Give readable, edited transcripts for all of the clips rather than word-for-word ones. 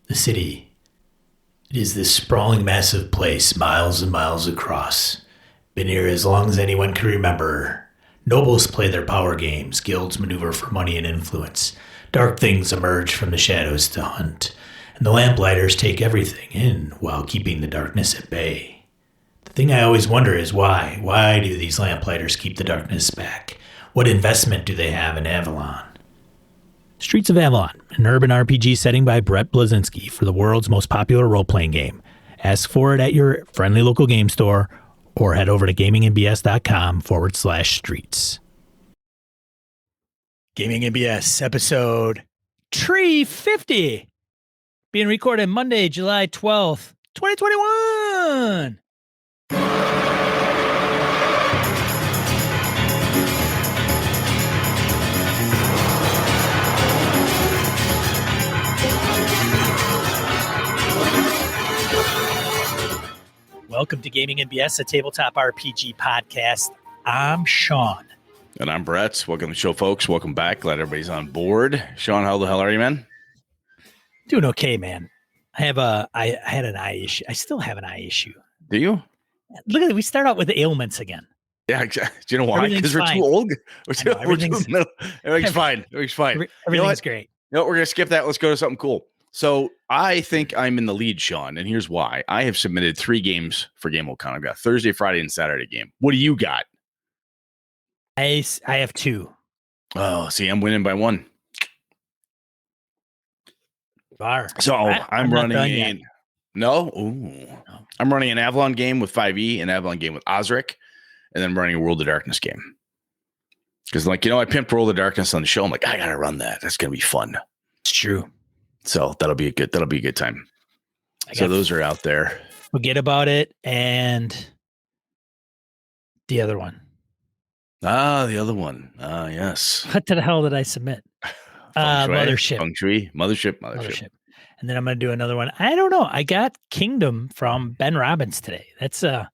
The city. It is this sprawling, massive place, miles and miles across. Been here as long as anyone can remember. Nobles play their power games, guilds maneuver for money and influence. Dark things emerge from the shadows to hunt, and the lamplighters take everything in while keeping the darkness at bay. The thing I always wonder is why? Why do these lamplighters keep the darkness back? What investment do they have in Avalon? Streets of Avalon, an urban RPG setting by Brett Blazinski for the world's most popular role-playing game. Ask for it at your friendly local game store or head over to gamingmbs.com/streets. Gaming NBS episode 350 being recorded Monday, July 12th, 2021. Welcome to Gaming NBS, a tabletop RPG podcast. I'm Sean. And I'm Brett. Welcome to the show, folks. Welcome back. Glad everybody's on board. Sean, how the hell are you, man? Doing okay, man. I had an eye issue. I still have an eye issue. Do you? Look at it. We start out with the ailments again. Yeah, exactly. Do you know why? Because we're too old. Everything's fine. Everything's fine. Everything's great. You know what? We're going to skip that. Let's go to something cool. So I think I'm in the lead, Sean, and here's why. I have submitted 3 games for GameWorldCon. I've got Thursday, Friday, and Saturday game. What do you got? I have 2. Oh, see, I'm winning by 1. So I'm running I'm running an Avalon game with 5e, an Avalon game with Osric, and then I'm running a World of Darkness game. Because, I pimped World of Darkness on the show. I'm like, I gotta run that. That's gonna be fun. It's true. So that'll be a good time. So those are out there. Forget About It and the other one. The other one. Yes. What the hell did I submit? Mothership. Mothership. And then I'm going to do another one. I don't know. I got Kingdom from Ben Robbins today. That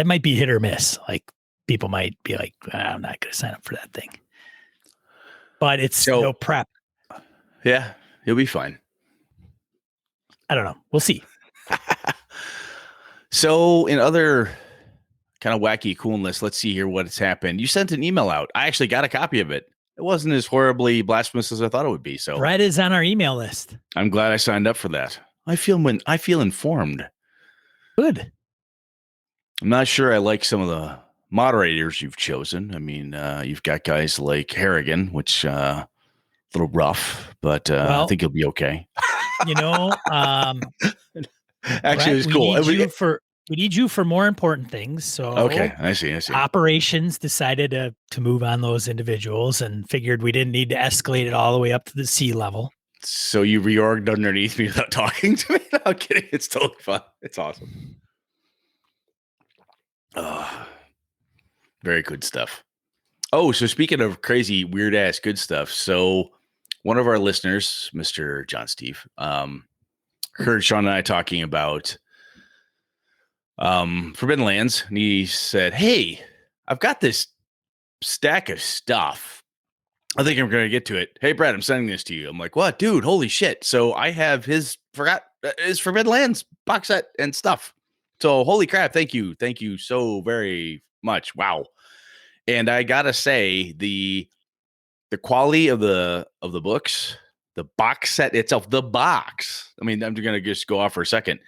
might be hit or miss. Like, people might be like, I'm not going to sign up for that thing. But it's no prep. Yeah, you'll be fine. I don't know. We'll see. So in other kind of wacky coolness, let's see here what's happened. You sent an email out. I actually got a copy of it. It wasn't as horribly blasphemous as I thought it would be. So Brett is on our email list. I'm glad I signed up for that. I feel informed. Good. I'm not sure I like some of the moderators you've chosen. I mean, you've got guys like Harrigan, which a little rough, but I think you'll be okay. Actually, it's cool. We need you for more important things. So okay, I see. Operations decided to move on those individuals and figured we didn't need to escalate it all the way up to the sea level. So you reorged underneath me without talking to me? No, I'm kidding. It's totally fun. It's awesome. Very good stuff. Oh, so speaking of crazy, weird ass good stuff. So one of our listeners, Mr. John Steve, heard Sean and I talking about Forbidden Lands. And he said, hey, I've got this stack of stuff. I think I'm going to get to it. Hey, Brad, I'm sending this to you. I'm like, what, dude? Holy shit. So I have his Forbidden Lands box set and stuff. So holy crap. Thank you. Thank you so very much. Wow. And I gotta say, the quality of the books, the box set itself, the box. I mean, I'm gonna just go off for a second.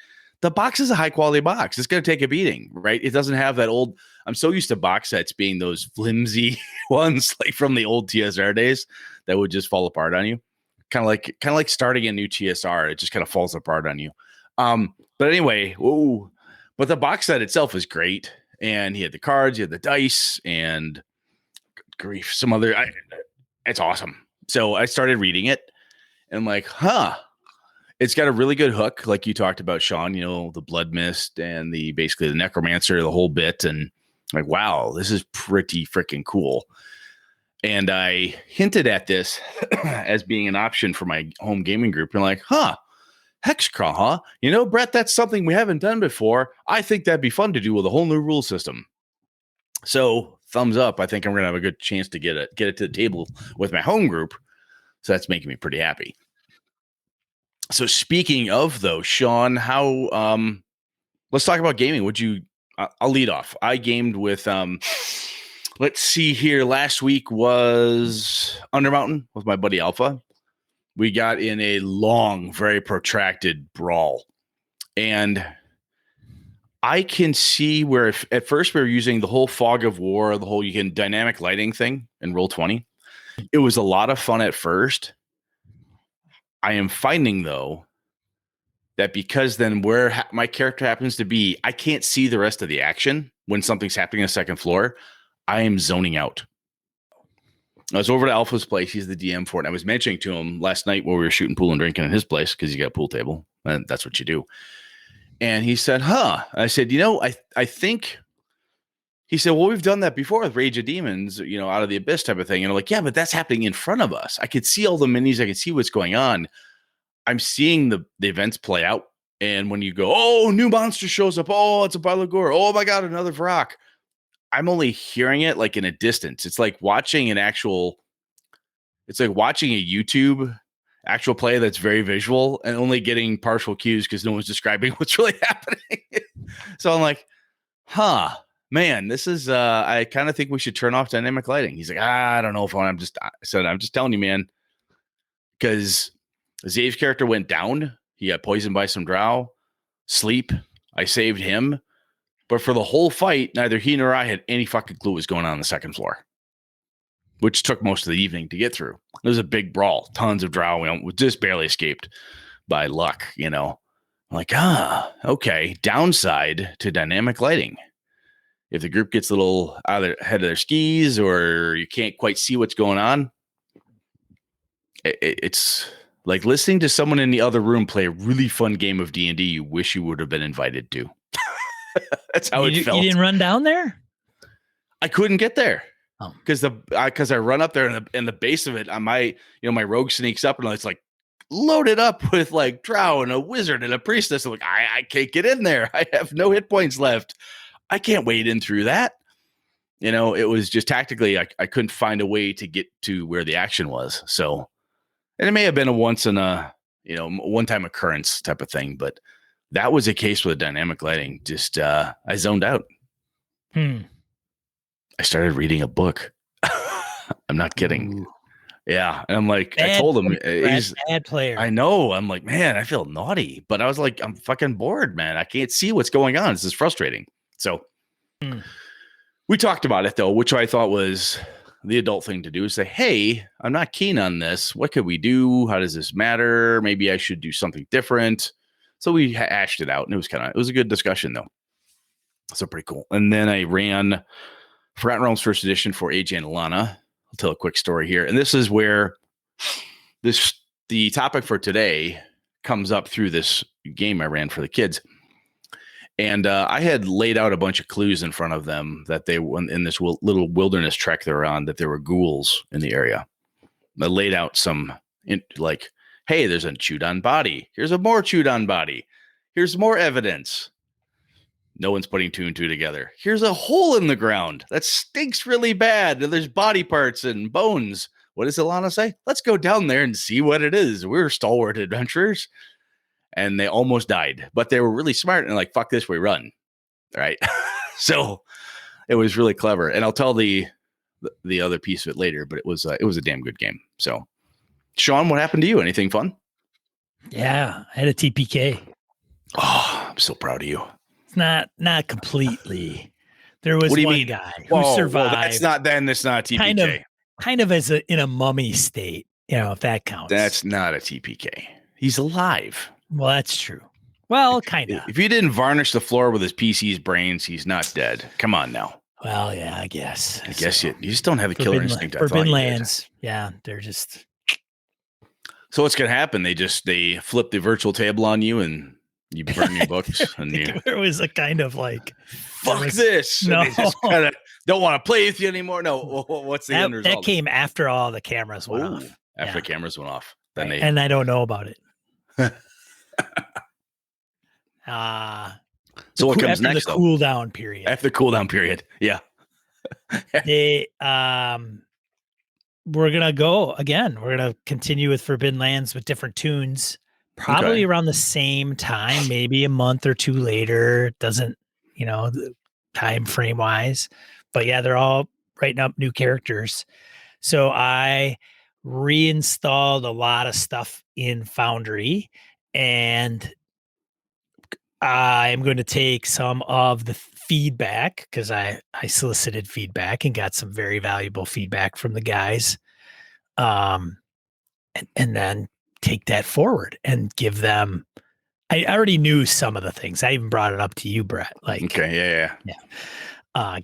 The box is a high quality box. It's gonna take a beating, right? It doesn't have that old. I'm so used to box sets being those flimsy ones, like from the old TSR days, that would just fall apart on you. Kind of like starting a new TSR. It just kind of falls apart on you. But anyway, but the box set itself is great. And he had the cards, he had the dice, and grief, some other. It's awesome. So I started reading it, and I'm like, it's got a really good hook, like you talked about, Sean. The blood mist and basically the necromancer, the whole bit, and I'm like, wow, this is pretty freaking cool. And I hinted at this as being an option for my home gaming group. And I'm like, Hexcrawl, huh? Brett, that's something we haven't done before. I think that'd be fun to do with a whole new rule system. So thumbs up. I think I'm going to have a good chance to get it to the table with my home group. So that's making me pretty happy. So speaking of though, Sean, how let's talk about gaming. I'll lead off. I gamed with let's see here. Last week was Undermountain with my buddy Alpha. We got in a long, very protracted brawl. And I can see where if at first we were using the whole fog of war, the whole you can dynamic lighting thing in Roll20. It was a lot of fun at first. I am finding though that because then where my character happens to be, I can't see the rest of the action when something's happening on the second floor. I am zoning out. I was over to Alpha's place. He's the DM for it. And I was mentioning to him last night while we were shooting pool and drinking at his place because he got a pool table. And that's what you do. And he said, I said, I think he said, well, we've done that before with Rage of Demons, out of the abyss type of thing. And I'm like, yeah, but that's happening in front of us. I could see all the minis. I could see what's going on. I'm seeing the events play out. And when you go, oh, new monster shows up. Oh, it's a pile of gore. Oh my God, another Vrock. I'm only hearing it like in a distance. It's like watching a YouTube actual play that's very visual and only getting partial cues because no one's describing what's really happening. So I'm like, man, this is, I kind of think we should turn off dynamic lighting. He's like, I don't know if I'm just telling you, man, because Zave's character went down. He got poisoned by some drow. Sleep. I saved him. But for the whole fight, neither he nor I had any fucking clue what was going on the second floor, which took most of the evening to get through. It was a big brawl. Tons of drow. We just barely escaped by luck, I'm like, okay. Downside to dynamic lighting. If the group gets a little either ahead of their skis or you can't quite see what's going on, it's like listening to someone in the other room play a really fun game of D&D you wish you would have been invited to. That's how it felt. You didn't run down there? I couldn't get there because I run up there in the base of it. My rogue sneaks up and it's like loaded up with like drow and a wizard and a priestess. I'm like, I can't get in there. I have no hit points left. I can't wade in through that. It was just tactically I couldn't find a way to get to where the action was. So, and it may have been a once in a one-time occurrence type of thing, but that was a case with dynamic lighting. Just I zoned out. I started reading a book. I'm not kidding. Ooh. Yeah. And I'm like, I told him he's bad player. I know. I'm like, man, I feel naughty, but I was like, I'm fucking bored, man. I can't see what's going on. This is frustrating. So we talked about it though, which I thought was the adult thing to do is say, hey, I'm not keen on this. What could we do? How does this matter? Maybe I should do something different. So we hashed it out and it was a good discussion though. So pretty cool. And then I ran Forgotten Realms First Edition for AJ and Alana. I'll tell a quick story here. And this is where the topic for today comes up through this game I ran for the kids. And I had laid out a bunch of clues in front of them that they were in this little wilderness trek they're on, that there were ghouls in the area. I laid out some like, hey, there's a chewed on body. Here's a more chewed on body. Here's more evidence. No one's putting two and two together. Here's a hole in the ground that stinks really bad. And there's body parts and bones. What does Alana say? Let's go down there and see what it is. We're stalwart adventurers. And they almost died, but they were really smart and like, fuck this, we run. Right. So it was really clever. And I'll tell the other piece of it later, but it was a damn good game. So Sean, what happened to you? Anything fun? Yeah, I had a TPK. Oh, I'm so proud of you. It's not completely. There was one guy who survived. Well, that's not a TPK. Kind of as in a mummy state, if that counts. That's not a TPK. He's alive. Well, that's true. Well, kind of. If you didn't varnish the floor with his PC's brains, he's not dead. Come on now. Well, yeah, I guess. I guess you just don't have a killer instinct. Forbidden Lands. Yeah, they're just. So what's going to happen? They flip the virtual table on you and you burn your books. And there was a kind of like, fuck this. No. They just kind of don't want to play with you anymore. No. What's the end result? That came after all the cameras went off. After the cameras went off. Then right. And I don't know about it. So what comes next? The cool down period. After the cool down period. Yeah. They we're gonna go again. We're gonna continue with Forbidden Lands with different tunes, probably around the same time, maybe a month or two later. Doesn't, time frame wise, but yeah, they're all writing up new characters. So I reinstalled a lot of stuff in Foundry, and I'm going to take some of the feedback, because I solicited feedback and got some very valuable feedback from the guys. And then take that forward and give them. I already knew some of the things. I even brought it up to you, Brett. Like, okay, yeah.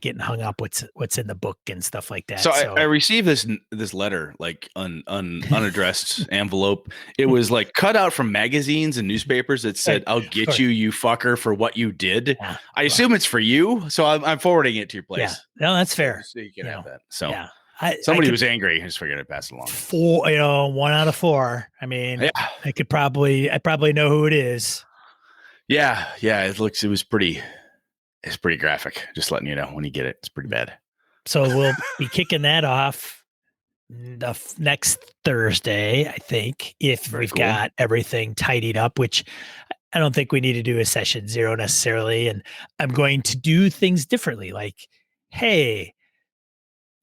Getting hung up what's in the book and stuff like that. So I received this letter, like unaddressed envelope. It was like cut out from magazines and newspapers that said, "I'll get you, you fucker, for what you did." Yeah, I assume it's for you, so I'm forwarding it to your place. Yeah, no, that's fair. So you can have that. So yeah. Somebody was angry. I just figured I'd pass it along. 1 out of 4. I mean, yeah. I probably know who it is. Yeah. It was pretty. It's pretty graphic. Just letting you know when you get it. It's pretty bad. So we'll be kicking that off the next Thursday, I think, if we've got everything tidied up, which I don't think we need to do a session 0 necessarily. And I'm going to do things differently. Like, hey,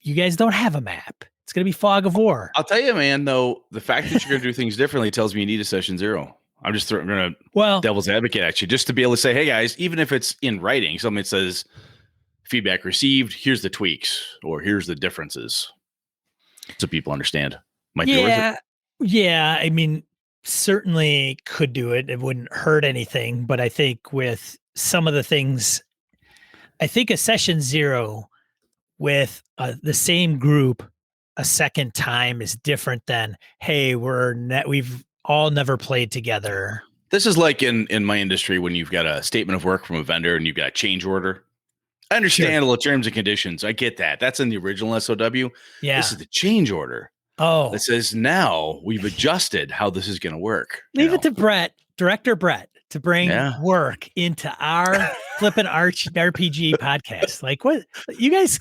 you guys don't have a map. It's going to be Fog of War. I'll tell you, man, though, the fact that you're going to do things differently tells me you need a session 0. I'm just going to devil's advocate at you, just to be able to say, hey, guys, even if it's in writing, something that says feedback received, here's the tweaks, or here's the differences, so people understand. Might be worth it. Yeah. I mean, certainly could do it. It wouldn't hurt anything. But I think with some of the things, I think a session 0 with the same group a second time is different than, hey, we've all never played together. This is like in my industry when you've got a statement of work from a vendor and you've got a change order. I understand all the terms and conditions. I get that. That's in the original SOW. Yeah. This is the change order. Oh. That says now we've adjusted how this is going to work. Leave it to Director Brett, to bring work into our Flippin' RPG podcast. Like, what? You guys,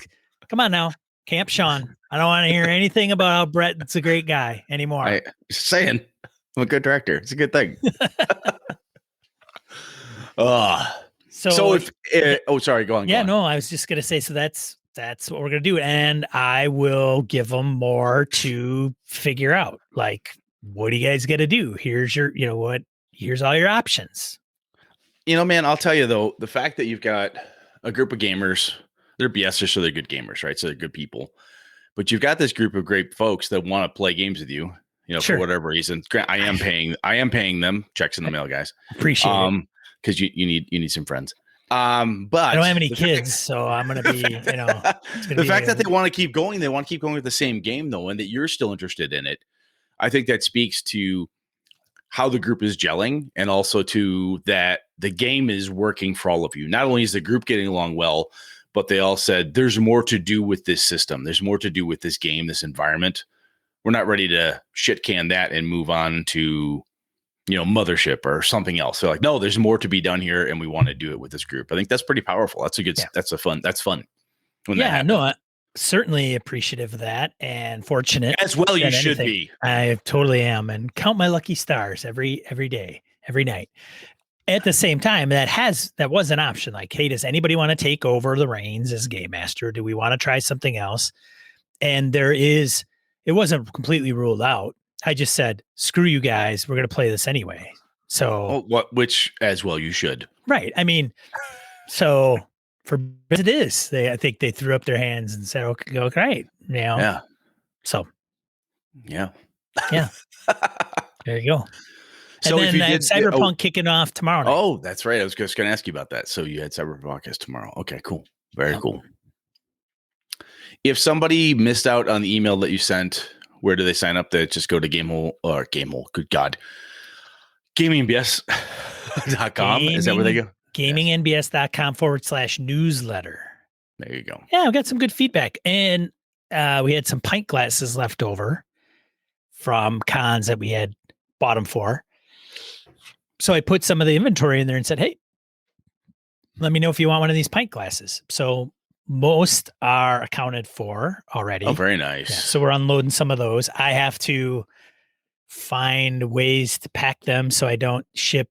come on now. Camp Sean. I don't want to hear anything about how Brett's a great guy anymore. Just saying. I'm a good director. It's a good thing. So if sorry, go on. Yeah, no, I was just gonna say. So that's what we're gonna do, and I will give them more to figure out. Like, what do you guys got to do? Here's your, here's all your options. Man, I'll tell you though, the fact that you've got a group of gamers, they're BSers, so they're good gamers, right? So they're good people, but you've got this group of great folks that want to play games with you. For whatever reason, I am paying them. Checks in the mail, guys. Appreciate it. Because you need some friends. But I don't have any kids, so I'm going to be, the fact that they want to keep going, with the same game though, and that you're still interested in it. I think that speaks to how the group is gelling, and also to that the game is working for all of you. Not only is the group getting along well, but they all said there's more to do with this system. There's more to do with this game, this environment. We're not ready to shit can that and move on to, Mothership or something else. So like, no, there's more to be done here, and we want to do it with this group. I think that's pretty powerful. That's fun. I'm certainly appreciative of that, and fortunate as well. You should be. I totally am, and count my lucky stars every day, every night. At the same time, that was an option. Like, hey, does anybody want to take over the reins as game master? Do we want to try something else? And it wasn't completely ruled out. I just said, screw you guys. We're going to play this anyway. So, which as well you should. Right. I mean, so for it is, I think they threw up their hands and said, okay, great. Yeah. So, yeah. There you go. So and then Cyberpunk kicking off tomorrow night. Oh, that's right. I was just going to ask you about that. So you had Cyberpunk tomorrow. Okay, cool. Very cool. If somebody missed out on the email that you sent, where do they sign up? To just go to Gamehole. Good God. GamingNBS.com. Is that where they go? GamingNBS.com/newsletter. There you go. Yeah, we got some good feedback. And we had some pint glasses left over from cons that we had bought them for. So I put some of the inventory in there and said, hey, let me know if you want one of these pint glasses. So Most are accounted for already. Oh, very nice. Yeah, so we're unloading some of those. I have to find ways to pack them so I don't ship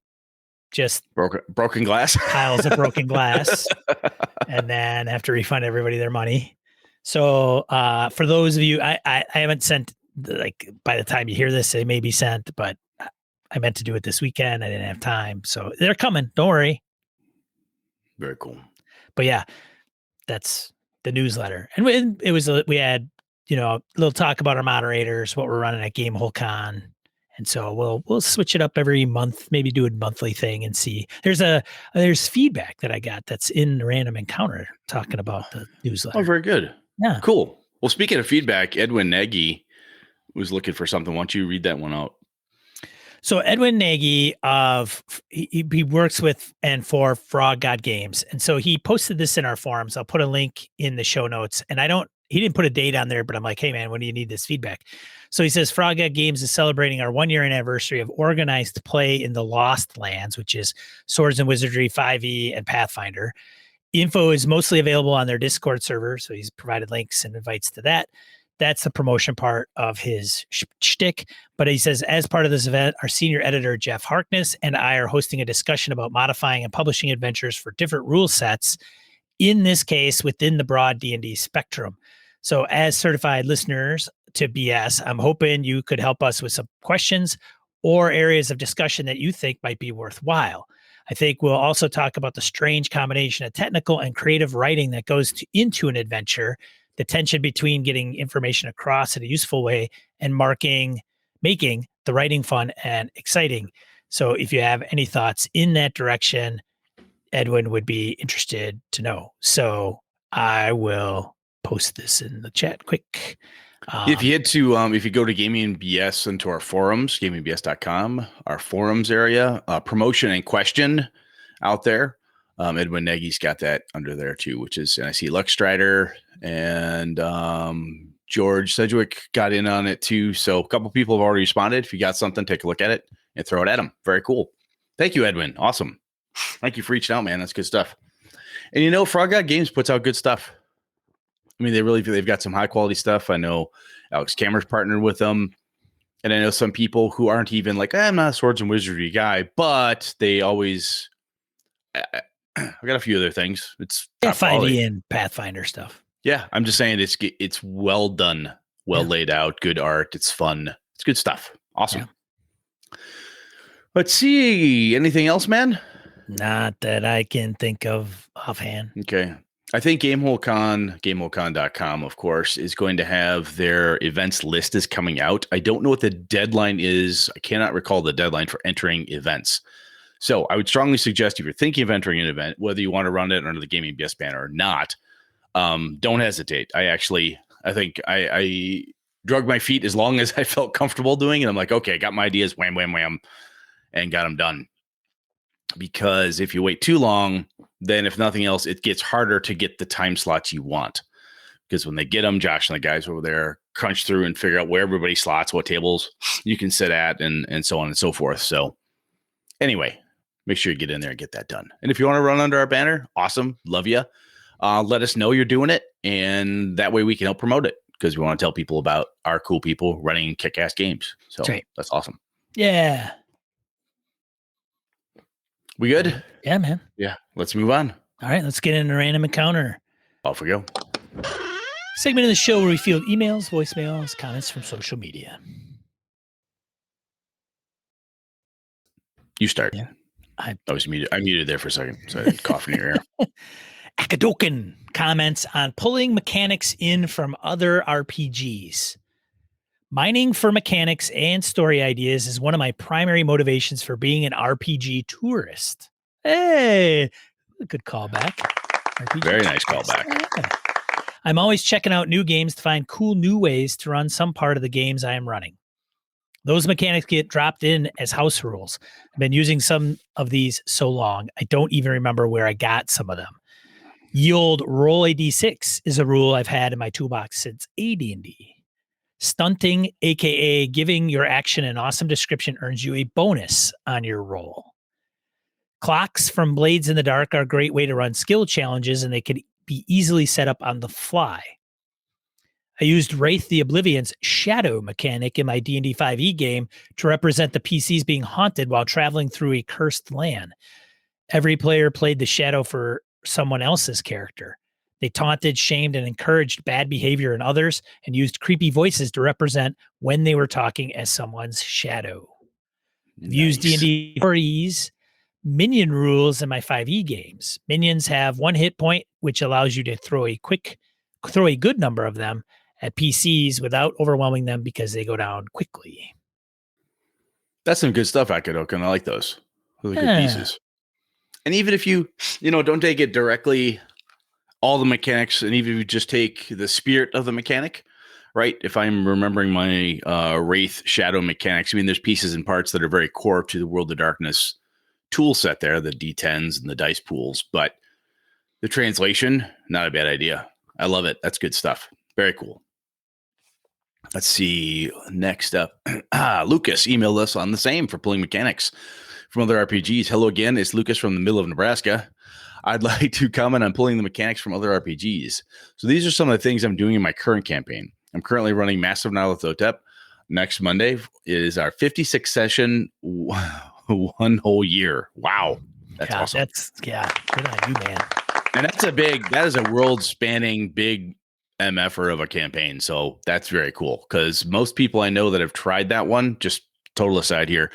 just broken glass, piles of broken glass, and then have to refund everybody their money. So for those of you, I haven't sent, like, by the time you hear this, they may be sent, but I meant to do it this weekend. I didn't have time. So they're coming. Don't worry. Very cool. But yeah, that's the newsletter. And we had, a little talk about our moderators, what we're running at Gamehole Con. And so we'll switch it up every month, maybe do a monthly thing and see. There's feedback that I got that's in the Random Encounter talking about the newsletter. Oh, very good. Yeah. Cool. Well, speaking of feedback, Edwin Nagy was looking for something. Why don't you read that one out? So Edwin Nagy he works with and for Frog God Games. And so he posted this in our forums. I'll put a link in the show notes. And he didn't put a date on there, but I'm like, hey man, when do you need this feedback? So he says Frog God Games is celebrating our 1 year anniversary of organized play in the Lost Lands, which is Swords and Wizardry, 5e, and Pathfinder. Info is mostly available on their Discord server. So he's provided links and invites to that. That's the promotion part of his shtick. But he says, as part of this event, our senior editor, Jeff Harkness, and I are hosting a discussion about modifying and publishing adventures for different rule sets, in this case, within the broad D&D spectrum. So as certified listeners to BS, I'm hoping you could help us with some questions or areas of discussion that you think might be worthwhile. I think we'll also talk about the strange combination of technical and creative writing that goes into an adventure, the tension between getting information across in a useful way and making the writing fun and exciting. So if you have any thoughts in that direction, Edwin would be interested to know. So I will post this in the chat quick. If you if you go to Gaming BS into our forums, gamingbs.com, our forums area, promotion and question out there, Edwin Nagy's got that under there too, which is, and I see Lux Strider and George Sedgwick got in on it too. So a couple people have already responded. If you got something, take a look at it and throw it at them. Very cool. Thank you, Edwin. Awesome. Thank you for reaching out, man. That's good stuff. And Frog God Games puts out good stuff. I mean, they've got some high quality stuff. I know Alex Kammer's partnered with them. And I know some people who aren't even like, I'm not a Swords and Wizardry guy, but they always, I got a few other things. It's 5e and Pathfinder stuff. Yeah. I'm just saying it's well done, laid out, good art. It's fun. It's good stuff. Awesome. Yeah. Let's see. Anything else, man? Not that I can think of offhand. Okay. I think GameholeCon.com, of course, is going to have their events list is coming out. I don't know what the deadline is. I cannot recall the deadline for entering events. So I would strongly suggest if you're thinking of entering an event, whether you want to run it under the Gaming BS banner or not, don't hesitate. I think I drug my feet as long as I felt comfortable doing it. I'm like, okay, I got my ideas, wham, wham, wham, and got them done. Because if you wait too long, then if nothing else, it gets harder to get the time slots you want. Because when they get them, Josh and the guys over there crunch through and figure out where everybody slots, what tables you can sit at, and so on and so forth. So anyway, make sure you get in there and get that done. And if you want to run under our banner, awesome. Love you. Let us know you're doing it. And that way we can help promote it, because we want to tell people about our cool people running kick-ass games. So that's awesome. Yeah. We good? Yeah, man. Yeah. Let's move on. All right. Let's get into Random Encounter. Off we go. Segment of the show where we field emails, voicemails, comments from social media. You start. Yeah. I was muted. I muted there for a second, so I didn't cough in your ear. Akadoken comments on pulling mechanics in from other RPGs. Mining for mechanics and story ideas is one of my primary motivations for being an RPG tourist. Hey, good callback. RPG Very nice callback. Yeah. I'm always checking out new games to find cool new ways to run some part of the games I am running. Those mechanics get dropped in as house rules. I've been using some of these so long, I don't even remember where I got some of them. Yield roll a d6 is a rule I've had in my toolbox since AD&D. Stunting, aka giving your action an awesome description, earns you a bonus on your roll. Clocks from Blades in the Dark are a great way to run skill challenges, and they can be easily set up on the fly. I used Wraith the Oblivion's shadow mechanic in my D&D 5e game to represent the PCs being haunted while traveling through a cursed land. Every player played the shadow for someone else's character. They taunted, shamed, and encouraged bad behavior in others and used creepy voices to represent when they were talking as someone's shadow. I've used D&D 4E's minion rules in my 5e games. Minions have 1 hit point, which allows you to throw a good number of them at PCs without overwhelming them because they go down quickly. That's some good stuff, Akadoken. I like those. Those are good pieces. And even if you don't take it directly, all the mechanics, and even if you just take the spirit of the mechanic, right? If I'm remembering my Wraith Shadow mechanics, I mean, there's pieces and parts that are very core to the World of Darkness tool set there, the D10s and the dice pools. But the translation, not a bad idea. I love it. That's good stuff. Very cool. Let's see. Next up, Lucas emailed us on the same for pulling mechanics from other RPGs. Hello again. It's Lucas from the middle of Nebraska. I'd like to comment on pulling the mechanics from other RPGs. So these are some of the things I'm doing in my current campaign. I'm currently running Massive Nyarlathotep. Next Monday is our 56th session, 1 whole year. Wow. That's awesome. Good on you, man. And that is a world spanning big MFer of a campaign. So that's very cool because most people I know that have tried that one, just total aside here,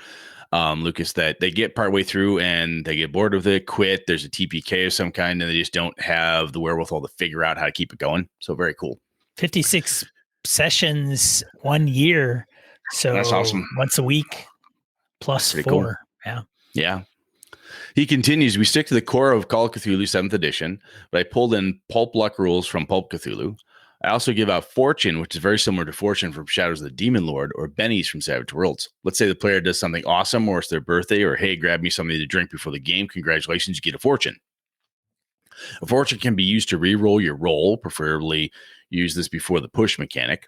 Lucas, that they get partway through and they get bored with it, quit. There's a TPK of some kind and they just don't have the wherewithal to figure out how to keep it going. So very cool. 56 sessions, 1 year. So that's awesome. Once a week plus 4. Cool. Yeah. Yeah. He continues, we stick to the core of Call of Cthulhu 7th edition, but I pulled in Pulp Luck rules from Pulp Cthulhu. I also give out Fortune, which is very similar to Fortune from Shadows of the Demon Lord, or Benny's from Savage Worlds. Let's say the player does something awesome, or it's their birthday, or hey, grab me something to drink before the game. Congratulations, you get a Fortune. A Fortune can be used to re-roll your roll, preferably use this before the push mechanic.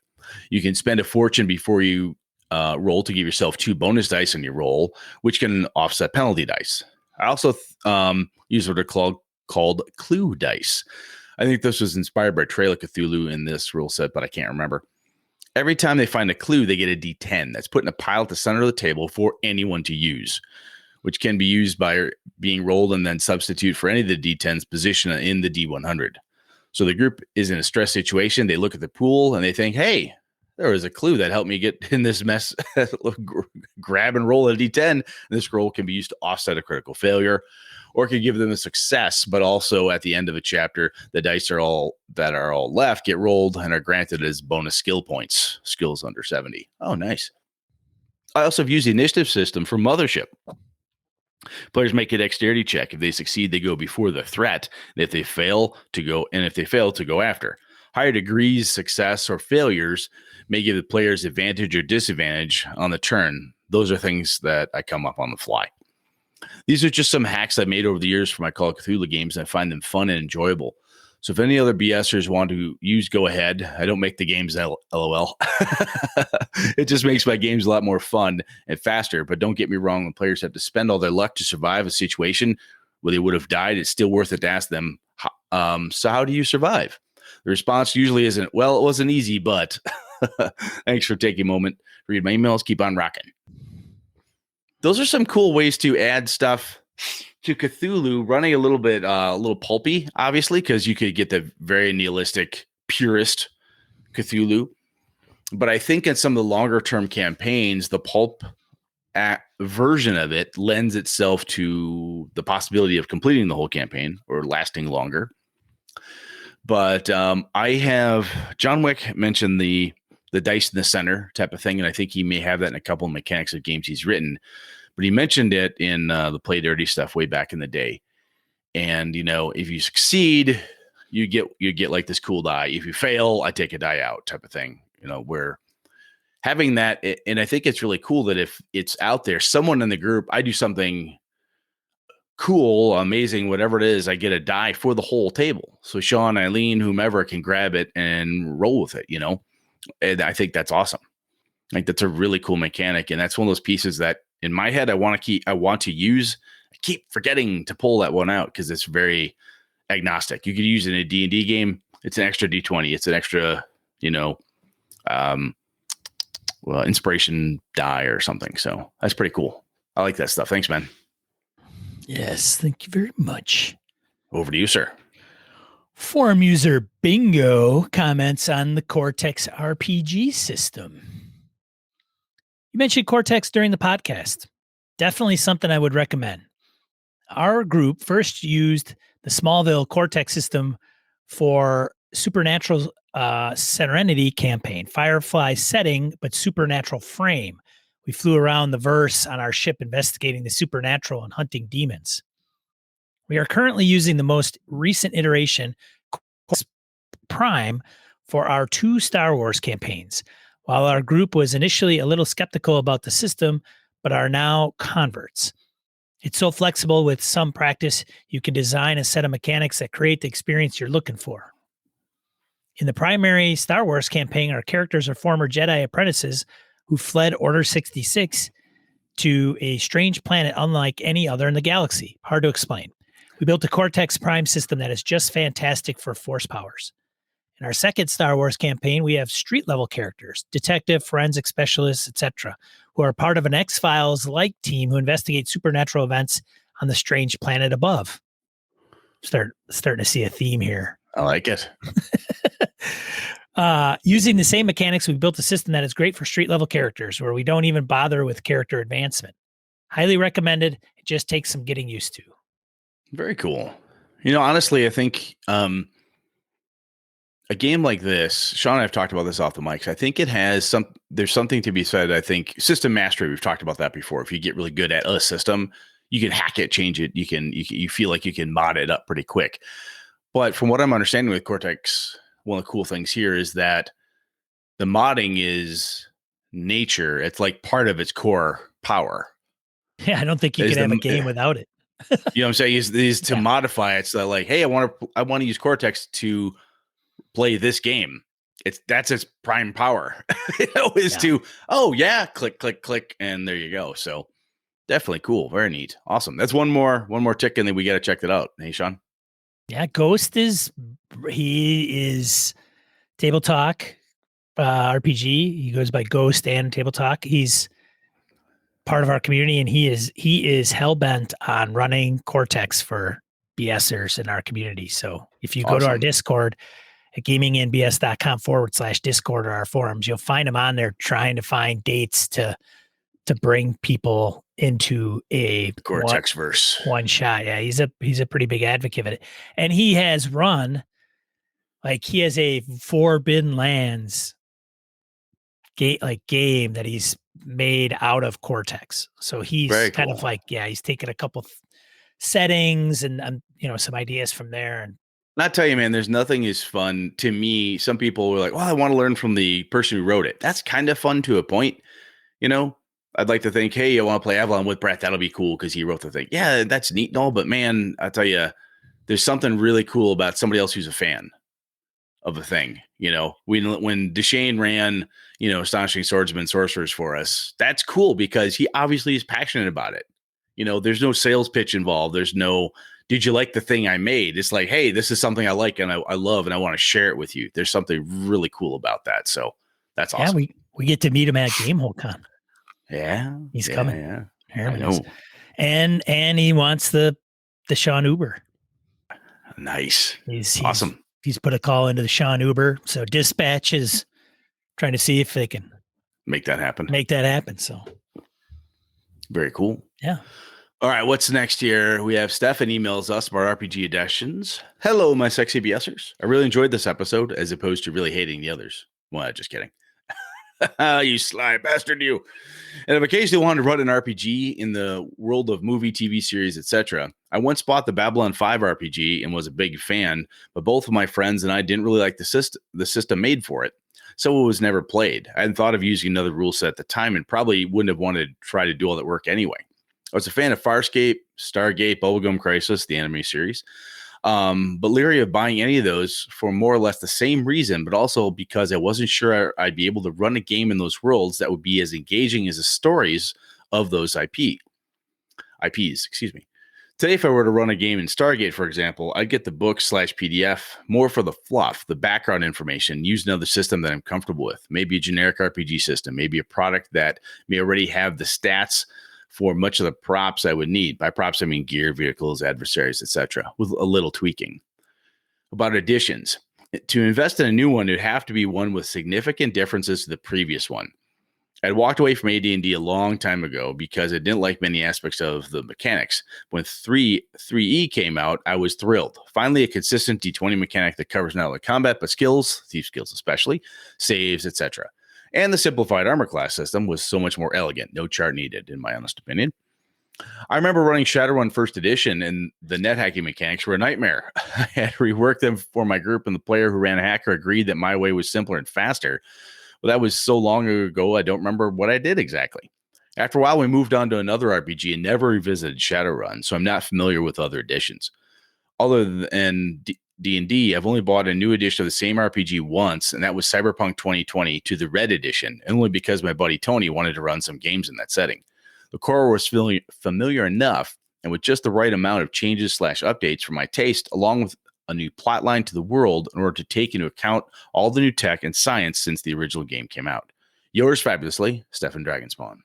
You can spend a Fortune before you roll to give yourself 2 bonus dice on your roll, which can offset penalty dice. I also use what are called clue dice. I think this was inspired by Trail of Cthulhu in this rule set, but I can't remember. Every time they find a clue, they get a D10 that's put in a pile at the center of the table for anyone to use, which can be used by being rolled and then substitute for any of the D10's position in the D100. So the group is in a stress situation. They look at the pool and they think, hey, there was a clue that helped me get in this mess. Grab and roll a D10. This roll can be used to offset a critical failure, or it could give them a success. But also at the end of a chapter, the dice are all left get rolled and are granted as bonus skill points. Skills under 70. Oh, nice. I also have used the initiative system for Mothership. Players make a dexterity check. If they succeed, they go before the threat. And if they fail, to go after. Higher degrees, success, or failures may give the players advantage or disadvantage on the turn. Those are things that I come up on the fly. These are just some hacks I made over the years for my Call of Cthulhu games, and I find them fun and enjoyable. So if any other BSers want to use, go ahead. I don't make the games LOL. It just makes my games a lot more fun and faster. But don't get me wrong, when players have to spend all their luck to survive a situation where they would have died, it's still worth it to ask them, so how do you survive? The response usually isn't, well, it wasn't easy, but thanks for taking a moment to read my emails. Keep on rocking. Those are some cool ways to add stuff to Cthulhu, running a little pulpy, obviously, because you could get the very nihilistic, purist Cthulhu. But I think in some of the longer term campaigns, the pulp version of it lends itself to the possibility of completing the whole campaign or lasting longer. But I have John Wick mentioned the dice in the center type of thing, and I think he may have that in a couple of mechanics of games he's written. But he mentioned it in the Play Dirty stuff way back in the day. And if you succeed, you get like this cool die. If you fail, I take a die out type of thing. Where having that, and I think it's really cool that if it's out there, someone in the group, I do something cool, amazing, whatever it is, I get a die for the whole table. So Sean, Eileen, whomever can grab it and roll with it, and I think that's awesome. Like that's a really cool mechanic. And that's one of those pieces that in my head, I want to use. I keep forgetting to pull that one out because it's very agnostic. You could use it in a D&D game. It's an extra D20. It's an extra, inspiration die or something. So that's pretty cool. I like that stuff. Thanks, man. Yes, thank you very much. Over to you, sir. Forum user Bingo comments on the Cortex RPG system. You mentioned Cortex during the podcast. Definitely something I would recommend. Our group first used the Smallville Cortex system for Supernatural Serenity campaign, Firefly setting, but supernatural frame. We flew around the verse on our ship investigating the supernatural and hunting demons. We are currently using the most recent iteration, Prime, for our 2 Star Wars campaigns. While our group was initially a little skeptical about the system, but are now converts. It's so flexible with some practice, you can design a set of mechanics that create the experience you're looking for. In the primary Star Wars campaign, our characters are former Jedi apprentices who fled Order 66 to a strange planet unlike any other in the galaxy. Hard to explain. We built a Cortex Prime system that is just fantastic for force powers. In our second Star Wars campaign, we have street-level characters, detective, forensic specialists, etc., who are part of an X-Files-like team who investigate supernatural events on the strange planet above. Starting to see a theme here. I like it. Using the same mechanics, we built a system that is great for street-level characters where we don't even bother with character advancement. Highly recommended. It just takes some getting used to. Very cool. Honestly, I think a game like this, Sean and I have talked about this off the mics. I think it has there's something to be said. I think system mastery, we've talked about that before. If you get really good at a system, you can hack it, change it. You feel like you can mod it up pretty quick. But from what I'm understanding with Cortex, one of the cool things here is that the modding is nature. It's like part of its core power. Yeah, I don't think you could have a game without it. You know what I'm saying? Is to modify it. So like, hey, I want to use Cortex to play this game. That's its prime power. Click, click, click, and there you go. So definitely cool. Very neat. Awesome. That's one more tick, and then we got to check that out. Hey, Sean. Yeah, Ghost is Table Talk RPG. He goes by Ghost and Table Talk. He's part of our community, and he is hell-bent on running Cortex for BSers in our community. So if you go to our Discord at gamingnbs.com/Discord or our forums, you'll find him on there trying to find dates to bring people into a Cortex verse one shot. Yeah, he's a pretty big advocate of it. And he has run, like, he has a Forbidden Lands game that he's made out of Cortex. So he's kind of like, he's taken a couple settings and some ideas from there. And I tell you, man, there's nothing as fun to me. Some people were like, well, I want to learn from the person who wrote it. That's kind of fun to a point. I'd like to think, hey, I want to play Avalon with Brett. That'll be cool because he wrote the thing. Yeah, that's neat and all. But man, I tell you, there's something really cool about somebody else who's a fan of a thing. When Deshane ran, Astonishing Swordsman Sorcerers for us, that's cool because he obviously is passionate about it. There's no sales pitch involved. There's no, did you like the thing I made? It's like, hey, this is something I like and I love and I want to share it with you. There's something really cool about that. So that's awesome. Yeah, we get to meet him at GameholeCon. Yeah, he's coming. Yeah, I know. And he wants the Sean Uber. Nice. He's awesome. He's put a call into the Sean Uber. So Dispatch is trying to see if they can make that happen. So very cool. Yeah. All right. What's next here? We have Stefan emails us about RPG editions. Hello, my sexy BSers. I really enjoyed this episode as opposed to really hating the others. Well, just kidding. You sly bastard, you. And I've occasionally wanted to run an RPG in the world of movie, TV series, etc. I once bought the Babylon 5 RPG and was a big fan, but both of my friends and I didn't really like the system made for it, so it was never played. I hadn't thought of using another rule set at the time and probably wouldn't have wanted to try to do all that work anyway. I was a fan of Farscape, Stargate, Bubblegum Crisis, the anime series, but leery of buying any of those for more or less the same reason, but also because I wasn't sure I'd be able to run a game in those worlds that would be as engaging as the stories of those IPs. To Say if I were to run a game in Stargate, for example, I'd get the book/PDF more for the fluff, the background information, use another system that I'm comfortable with. Maybe a generic RPG system, maybe a product that may already have the stats for much of the props I would need. By props, I mean gear, vehicles, adversaries, etc., with a little tweaking. About additions. To invest in a new one, it would have to be one with significant differences to the previous one. I'd walked away from AD&D a long time ago because I didn't like many aspects of the mechanics. When 3E came out, I was thrilled. Finally, a consistent D20 mechanic that covers not only combat, but skills, thief skills especially, saves, etc. And the simplified armor class system was so much more elegant. No chart needed, in my honest opinion. I remember running Shadowrun First Edition, and the net hacking mechanics were a nightmare. I had to rework them for my group, and the player who ran Hacker agreed that my way was simpler and faster. But that was so long ago, I don't remember what I did exactly. After a while, we moved on to another RPG and never revisited Shadowrun, so I'm not familiar with other editions. Other than D&D, I've only bought a new edition of the same RPG once, and that was Cyberpunk 2020 to the Red Edition, only because my buddy Tony wanted to run some games in that setting. The core was familiar enough, and with just the right amount of changes/updates for my taste, along with a new plotline to the world in order to take into account all the new tech and science since the original game came out. Yours fabulously, Stefan Dragonspawn.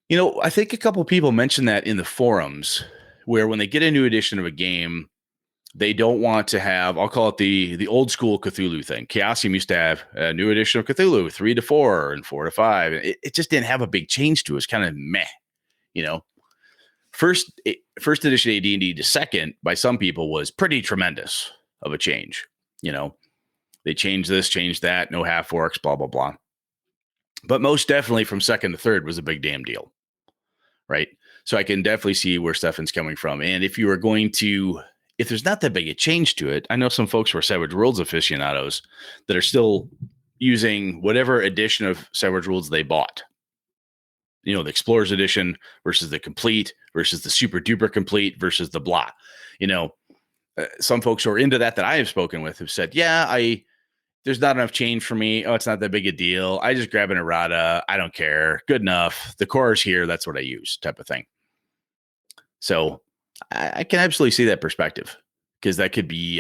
You know, I think a couple of people mentioned that in the forums, where when they get a new edition of a game, they don't want to have, I'll call it the old school Cthulhu thing. Chaosium used to have a new edition of Cthulhu, 3 to 4 and 4 to 5. It just didn't have a big change to it. It's kind of meh, you know. First edition AD&D to second, by some people, was pretty tremendous of a change. You know, they changed this, changed that, no half orcs, blah, blah, blah. But most definitely from second to third was a big damn deal, right? So I can definitely see where Stefan's coming from. And if you are going to, if there's not that big a change to it, I know some folks who are Savage Worlds aficionados that are still using whatever edition of Savage Worlds they bought. You know, the Explorers Edition versus the Complete versus the Super Duper Complete versus the blah. You know, some folks who are into that I have spoken with have said, yeah, there's not enough change for me. Oh, it's not that big a deal. I just grab an errata. I don't care. Good enough. The core is here. That's what I use, type of thing. So I can absolutely see that perspective, because that could be,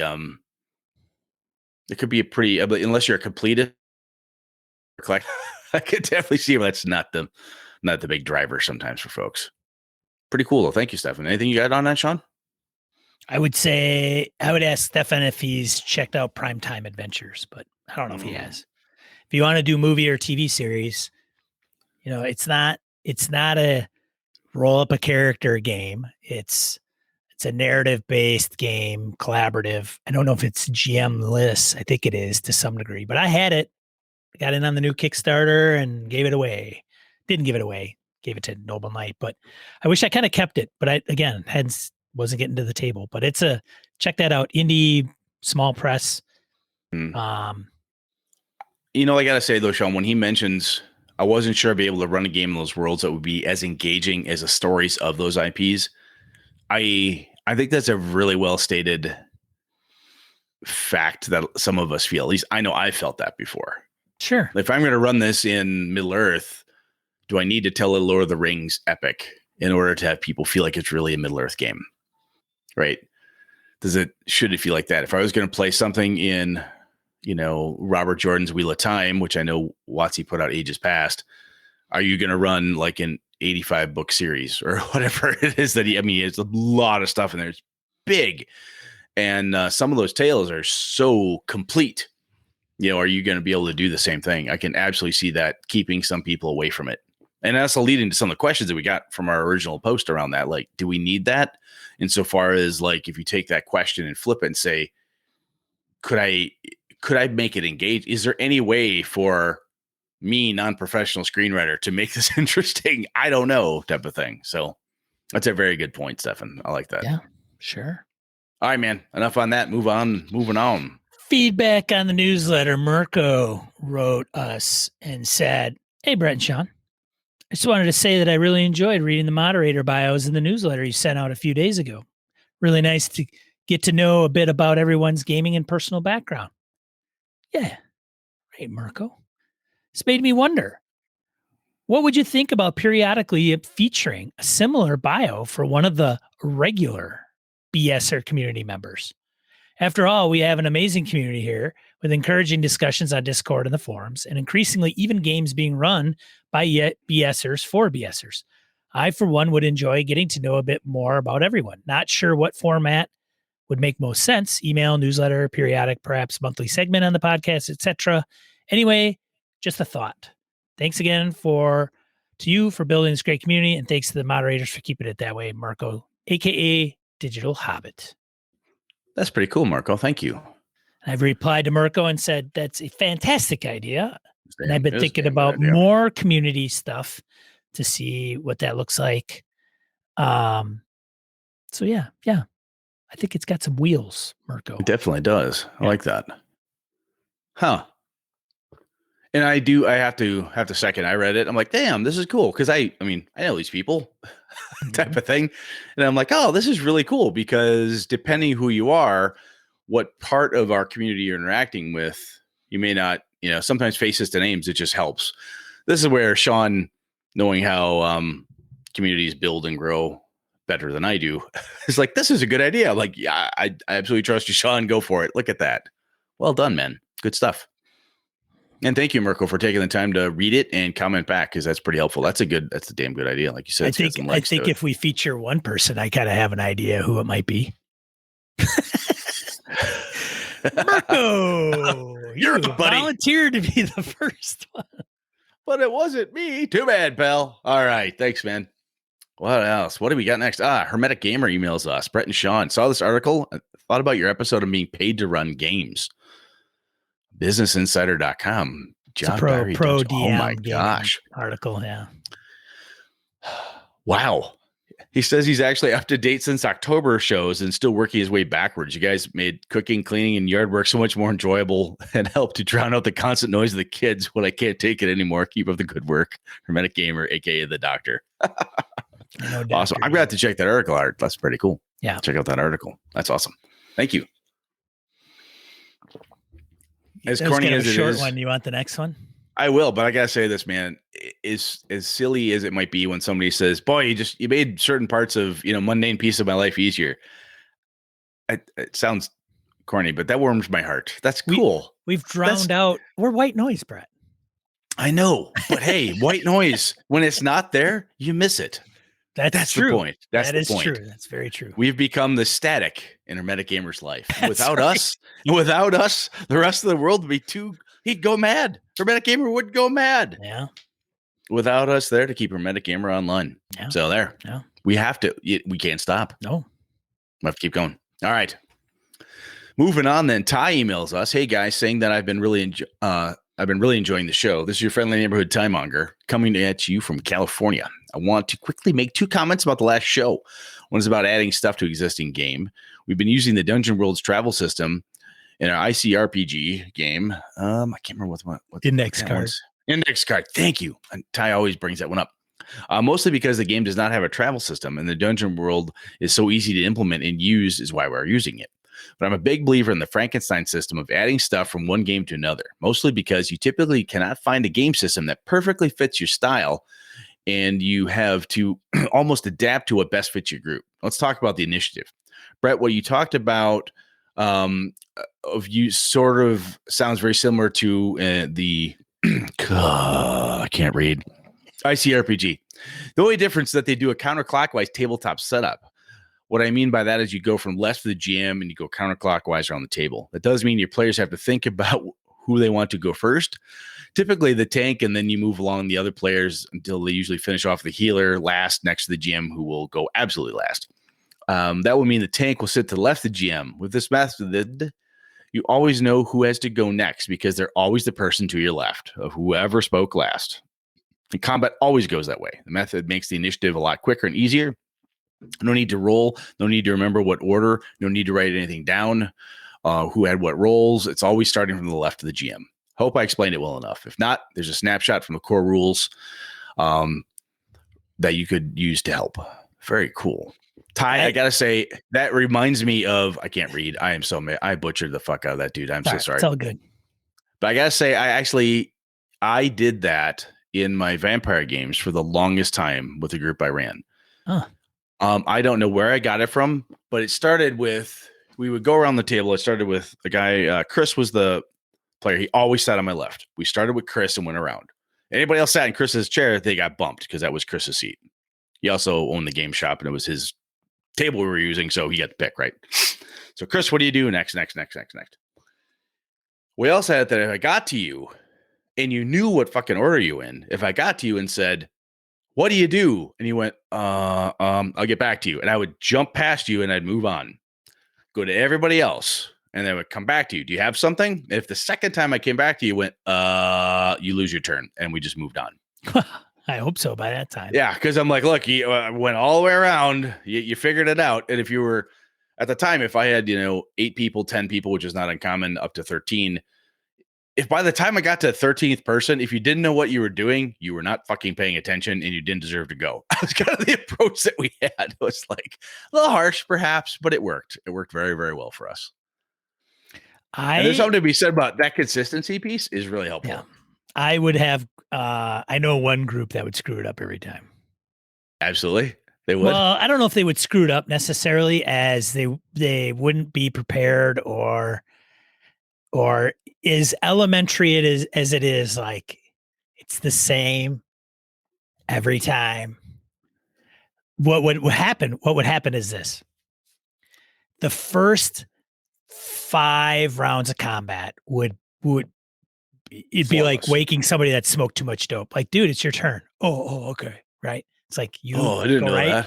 it could be a pretty, unless you're a completist, I could definitely see where that's not the big driver sometimes for folks. Pretty cool though. Thank you, Stefan. Anything you got on that, Sean? I would ask Stefan if he's checked out Primetime Adventures, but I don't know if he has. If you want to do movie or TV series, you know, it's not a roll up a character game. It's a narrative based game, collaborative. I don't know if it's GM-less. I think it is to some degree, but I had it. I got in on the new Kickstarter and gave it away. Didn't give it away. Gave it to Noble Knight, but I wish I kind of kept it. But wasn't getting to the table. But check that out. Indie small press. You know, I gotta say though, Sean, when he mentions, I wasn't sure I'd be able to run a game in those worlds that would be as engaging as the stories of those IPs. I think that's a really well stated fact that some of us feel. At least I know I felt that before. Sure. If I'm going to run this in Middle Earth, do I need to tell a Lord of the Rings epic in order to have people feel like it's really a Middle Earth game? Right? Should it feel like that? If I was going to play something in, you know, Robert Jordan's Wheel of Time, which I know WotC put out ages past, are you going to run like an 85 book series or whatever it is that it's a lot of stuff in there. It's big. And some of those tales are so complete. You know, are you going to be able to do the same thing? I can absolutely see that keeping some people away from it. And that's leading to some of the questions that we got from our original post around that. Like, do we need that? Insofar as like, if you take that question and flip it and say, could I make it engage? Is there any way for me, non-professional screenwriter, to make this interesting? I don't know, type of thing. So that's a very good point, Stefan. I like that. Yeah, sure. All right, man. Enough on that. Moving on. Feedback on the newsletter. Mirko wrote us and said, "Hey, Brett and Sean, I just wanted to say that I really enjoyed reading the moderator bios in the newsletter you sent out a few days ago. Really nice to get to know a bit about everyone's gaming and personal background." Yeah. Right, Mirko. This made me wonder, What would you think about periodically featuring a similar bio for one of the regular BSer community members? After all, we have an amazing community here with encouraging discussions on Discord and the forums, and increasingly even games being run by BSers for BSers. I, for one, would enjoy getting to know a bit more about everyone. Not sure what format would make most sense: email, newsletter, periodic, perhaps monthly segment on the podcast, etc. Anyway, just a thought. Thanks again to you for building this great community, and thanks to the moderators for keeping it that way, Marco, aka Digital Hobbit. That's pretty cool, Marco. Thank you. I've replied to Marco and said that's a fantastic idea. And I've been thinking about more community stuff to see what that looks like. So yeah. I think it's got some wheels, Marco. It definitely does. I like that. Huh. And I have to second. I read it. I'm like, damn, this is cool. Cause I know these people type of thing. And I'm like, oh, this is really cool because depending who you are, what part of our community you're interacting with, you may not, sometimes faces to names, it just helps. This is where Sean, knowing how communities build and grow better than I do, is like, this is a good idea. I'm like, yeah, I absolutely trust you, Sean. Go for it. Look at that. Well done, man. Good stuff. And thank you, Mirko, for taking the time to read it and comment back, because that's pretty helpful. That's a damn good idea. Like you said, I think if we feature one person, I kind of have an idea who it might be. Mirko, you volunteered to be the first one. But it wasn't me. Too bad, pal. All right. Thanks, man. What else? What do we got next? Hermetic Gamer emails us. Brett and Sean, saw this article. I thought about your episode of being paid to run games. BusinessInsider.com. John pro DM. Oh my gosh. Article. Yeah. Wow. He says he's actually up to date since October shows and still working his way backwards. You guys made cooking, cleaning, and yard work so much more enjoyable and helped to drown out the constant noise of the kids when I can't take it anymore. Keep up the good work. Hermetic Gamer, aka the Doctor. Awesome. I'm glad to check that article out. That's pretty cool. Yeah. Check out that article. That's awesome. Thank you. As corny as it is. Short one. You want the next one? I will, but I gotta say this, man, is as silly as it might be when somebody says, boy, you made certain parts of, mundane piece of my life easier. It sounds corny, but that warms my heart. That's cool. We've drowned out. We're white noise, Brett. I know, but hey, white noise, when it's not there, you miss it. That's true. The point. That is true. That's very true. We've become the static in Hermetic Gamer's life. Without us, the rest of the world would be he'd go mad. Hermetic Gamer would go mad. Yeah. Without us there to keep Hermetic Gamer online. Yeah. So there. Yeah. We have to. We can't stop. No. We have to keep going. All right. Moving on then. Ty emails us. Hey guys, saying that I've been really enjoying the show. This is your friendly neighborhood Timemonger coming at you from California. I want to quickly make 2 comments about the last show. One is about adding stuff to existing game. We've been using the Dungeon World's travel system in our ICRPG game. I can't remember what index card. Index card. Thank you. And Ty always brings that one up. Mostly because the game does not have a travel system, and the Dungeon World is so easy to implement and use is why we're using it. But I'm a big believer in the Frankenstein system of adding stuff from one game to another, mostly because you typically cannot find a game system that perfectly fits your style, and you have to almost adapt to what best fits your group. Let's talk about the initiative. Brett, what you talked about of you sort of sounds very similar to the I can't read ICRPG. The only difference is that they do a counterclockwise tabletop setup. What I mean by that is you go from left to the GM and you go counterclockwise around the table. That does mean your players have to think about who they want to go first. Typically the tank, and then you move along the other players until they usually finish off the healer last next to the GM, who will go absolutely last. That would mean the tank will sit to the left of the GM. With this method, you always know who has to go next because they're always the person to your left of whoever spoke last. And combat always goes that way. The method makes the initiative a lot quicker and easier. No need to roll. No need to remember what order. No need to write anything down. Who had what roles. It's always starting from the left of the GM. Hope I explained it well enough. If not, there's a snapshot from the core rules that you could use to help. Very cool. Ty, I gotta say, that reminds me of, I can't read. I am so mad. I butchered the fuck out of that dude. I'm so sorry. It's all good. But I gotta say, I did that in my vampire games for the longest time with the group I ran. Huh. I don't know where I got it from, but it started with, we would go around the table. It started with a guy, Chris was the player. He always sat on my left. We started with Chris and went around. Anybody else sat in Chris's chair, they got bumped because that was Chris's seat. He also owned the game shop and it was his table we were using, so he got to pick, right? So Chris, what do you do next? We also had that if I got to you and you knew what fucking order you in, if I got to you and said, what do you do? And you went, I'll get back to you. And I would jump past you and I'd move on, go to everybody else. And then I would come back to you. Do you have something? And if the second time I came back to you, went, you lose your turn. And we just moved on. I hope so by that time. Yeah. Cause I'm like, look, you went all the way around. You figured it out. And if you were at the time, if I had, 8 people, 10 people, which is not uncommon, up to 13, if by the time I got to the 13th person, if you didn't know what you were doing, you were not fucking paying attention and you didn't deserve to go. That was kind of the approach that we had. It was like a little harsh perhaps, but it worked. It worked very, very well for us. And there's something to be said about that consistency piece is really helpful. Yeah. I would have, I know one group that would screw it up every time. Absolutely. They would. Well, I don't know if they would screw it up necessarily, as they wouldn't be prepared or is elementary as it is, like it's the same every time. What would happen is this: the first 5 rounds of combat would it'd be like waking somebody that smoked too much dope. Like, dude, it's your turn. Oh, okay, right. It's like you. Oh, I didn't know that.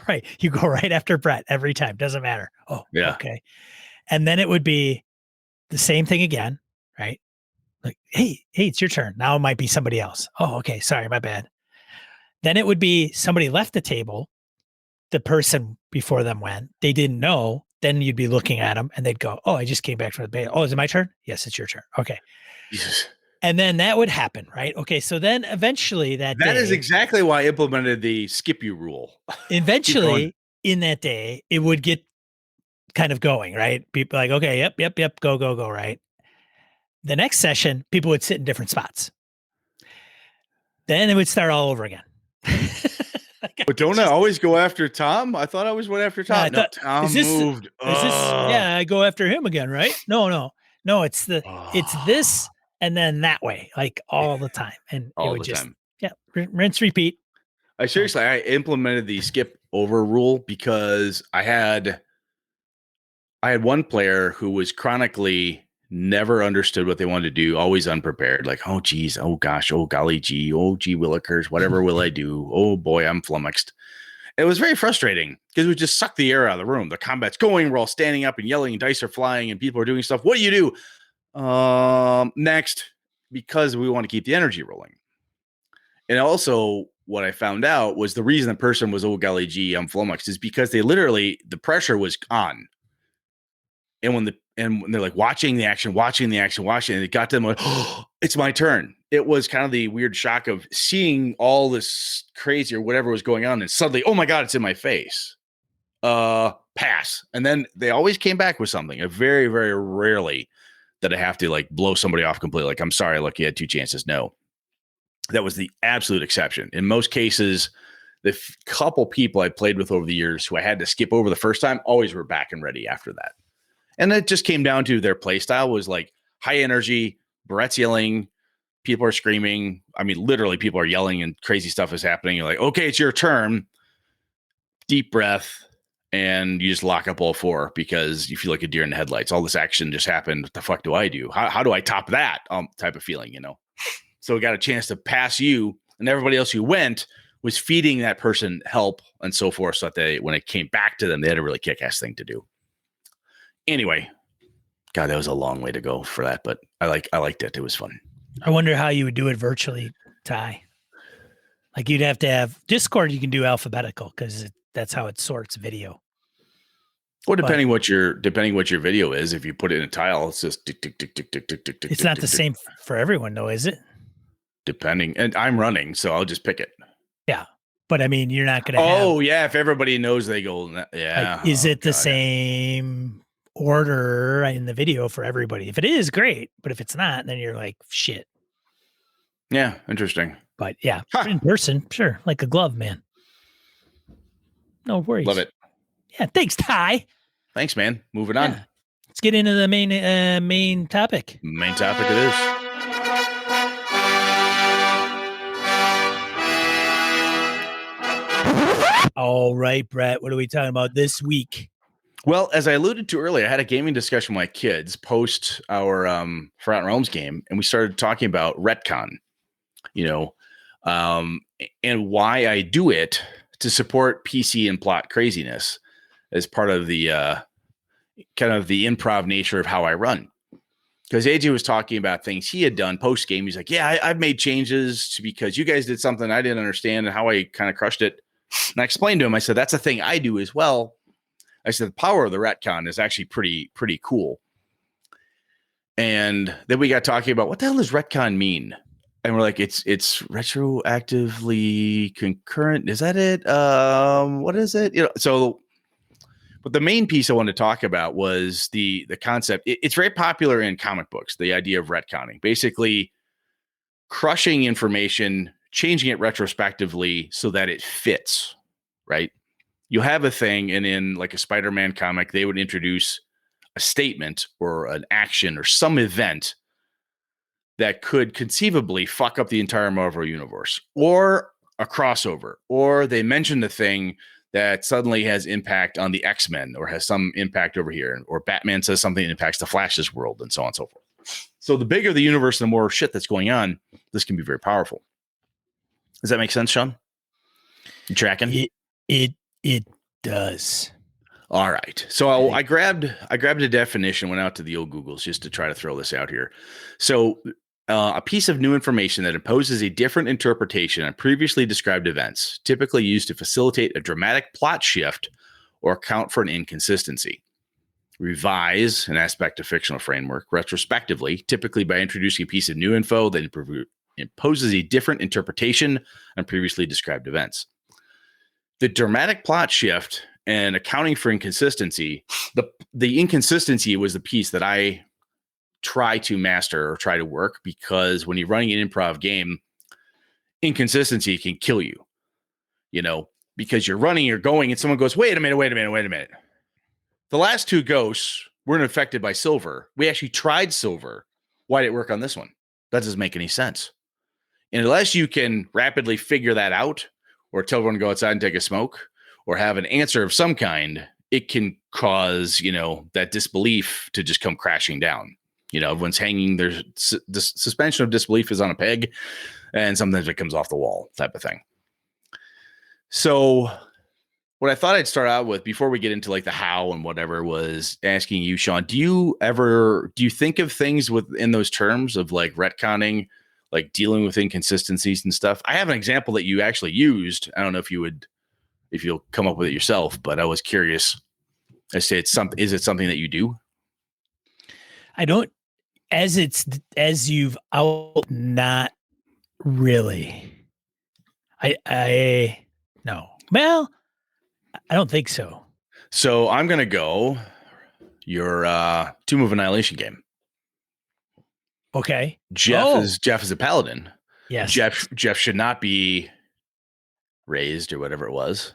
Right. You go right after Brett every time. Doesn't matter. Oh, yeah. Okay. And then it would be the same thing again, right? Like, hey, it's your turn. Now it might be somebody else. Oh, okay. Sorry, my bad. Then it would be somebody left the table. The person before them went. They didn't know. Then you'd be looking at them and they'd go, oh, I just came back from the beta. Oh, is it my turn? Yes, it's your turn. Okay. Jesus. And then that would happen, right? Okay. So then eventually that is exactly why I implemented the skip you rule. Eventually in that day, it would get kind of going, right? People like, okay, yep, go, right? The next session, people would sit in different spots. Then it would start all over again. But don't I always go after Tom? I thought I always went after Tom. No, Tom moved. I go after him again, right? No. It's this and then that way, like all the time. And all it would the time. Yeah, rinse, repeat. I implemented the skip over rule because I had one player who was chronically never understood what they wanted to do, always unprepared. Like, oh, geez, oh, gosh, oh, golly, gee, oh, gee, willikers, whatever will I do? Oh, boy, I'm flummoxed. It was very frustrating because it would just suck the air out of the room. The combat's going, we're all standing up and yelling, and dice are flying, and people are doing stuff. What do you do? Next, because we want to keep the energy rolling. And also, what I found out was the reason the person was, oh, golly, gee, I'm flummoxed, is because the pressure was on. And when they're like watching the action, and it got to them like, oh, it's my turn. It was kind of the weird shock of seeing all this crazy or whatever was going on, and suddenly, oh my God, it's in my face. Pass. And then they always came back with something. Very, very rarely did I have to like blow somebody off completely. Like, I'm sorry, look, you had 2 chances. No. That was the absolute exception. In most cases, the couple people I played with over the years who I had to skip over the first time always were back and ready after that. And it just came down to their play style was like high energy, Brett's yelling, people are screaming. I mean, literally people are yelling and crazy stuff is happening. You're like, okay, it's your turn. Deep breath. And you just lock up all 4 because you feel like a deer in the headlights. All this action just happened. What the fuck do I do? How do I top that type of feeling, So we got a chance to pass you, and everybody else who went was feeding that person help and so forth. So that when it came back to them, they had a really kick-ass thing to do. Anyway, God, that was a long way to go for that, but I liked it. It was fun. I wonder how you would do it virtually, Ty. Like you'd have to have Discord. You can do alphabetical because that's how it sorts video. Well, depending what your video is, if you put it in a tile, it's just tick, tick, tick, tick, tick, tick, tick. It's not the same for everyone, though, is it? Depending, and I'm running, so I'll just pick it. Yeah, but I mean, you're not going to. Oh, yeah. If everybody knows, they go. Yeah. Like, is it the same order in the video for everybody? If it is, great. But if it's not, then you're like, shit. Yeah, interesting. But yeah, in person, sure, like a glove, man. No worries. Love it. Yeah, thanks, Ty. Thanks, man. Moving on. Let's get into the main topic. Main topic it is. All right, Brett, what are we talking about this week? Well, as I alluded to earlier, I had a gaming discussion with my kids post our Forgotten Realms game, and we started talking about Retcon, and why I do it to support PC and plot craziness as part of the kind of the improv nature of how I run. Because AJ was talking about things he had done post game. He's like, yeah, I've made changes because you guys did something I didn't understand and how I kind of crushed it. And I explained to him, I said, that's a thing I do as well. I said, the power of the retcon is actually pretty cool. And then we got talking about what the hell does retcon mean? And we're like, it's retroactively concurrent. Is that it? What is it? But the main piece I wanted to talk about was the concept. It's very popular in comic books, the idea of retconning, basically crushing information, changing it retrospectively so that it fits, right? You'll have a thing, and in like a Spider-Man comic, they would introduce a statement or an action or some event that could conceivably fuck up the entire Marvel universe, or a crossover, or they mention the thing that suddenly has impact on the X-Men or has some impact over here, or Batman says something that impacts the Flash's world, and so on and so forth. So the bigger the universe, the more shit that's going on, this can be very powerful. Does that make sense, Sean? You tracking? It does. All right. So I grabbed a definition, went out to the old Googles just to try to throw this out here. So a piece of new information that imposes a different interpretation on previously described events, typically used to facilitate a dramatic plot shift or account for an inconsistency. Revise an aspect of fictional framework retrospectively, typically by introducing a piece of new info that imposes a different interpretation on previously described events. The dramatic plot shift and accounting for inconsistency, the inconsistency was the piece that I try to master or try to work, because when you're running an improv game, inconsistency can kill you, because you're going and someone goes, wait a minute. The last two ghosts weren't affected by silver. We actually tried silver. Why did it work on this one? That doesn't make any sense. And unless you can rapidly figure that out, or tell everyone to go outside and take a smoke, or have an answer of some kind, it can cause, that disbelief to just come crashing down. Everyone's hanging, the suspension of disbelief is on a peg, and sometimes it comes off the wall, type of thing. So what I thought I'd start out with, before we get into like the how and whatever, was asking you, Sean, do you think of things within those terms of like retconning, like dealing with inconsistencies and stuff? I have an example that you actually used. I don't know if you'll come up with it yourself, but I was curious. I say is it something that you do? I don't, as you've out, not really. I no. Well, I don't think so. So I'm going to go your Tomb of Annihilation game. Okay. Jeff is a paladin. Yes. Jeff should not be raised or whatever it was.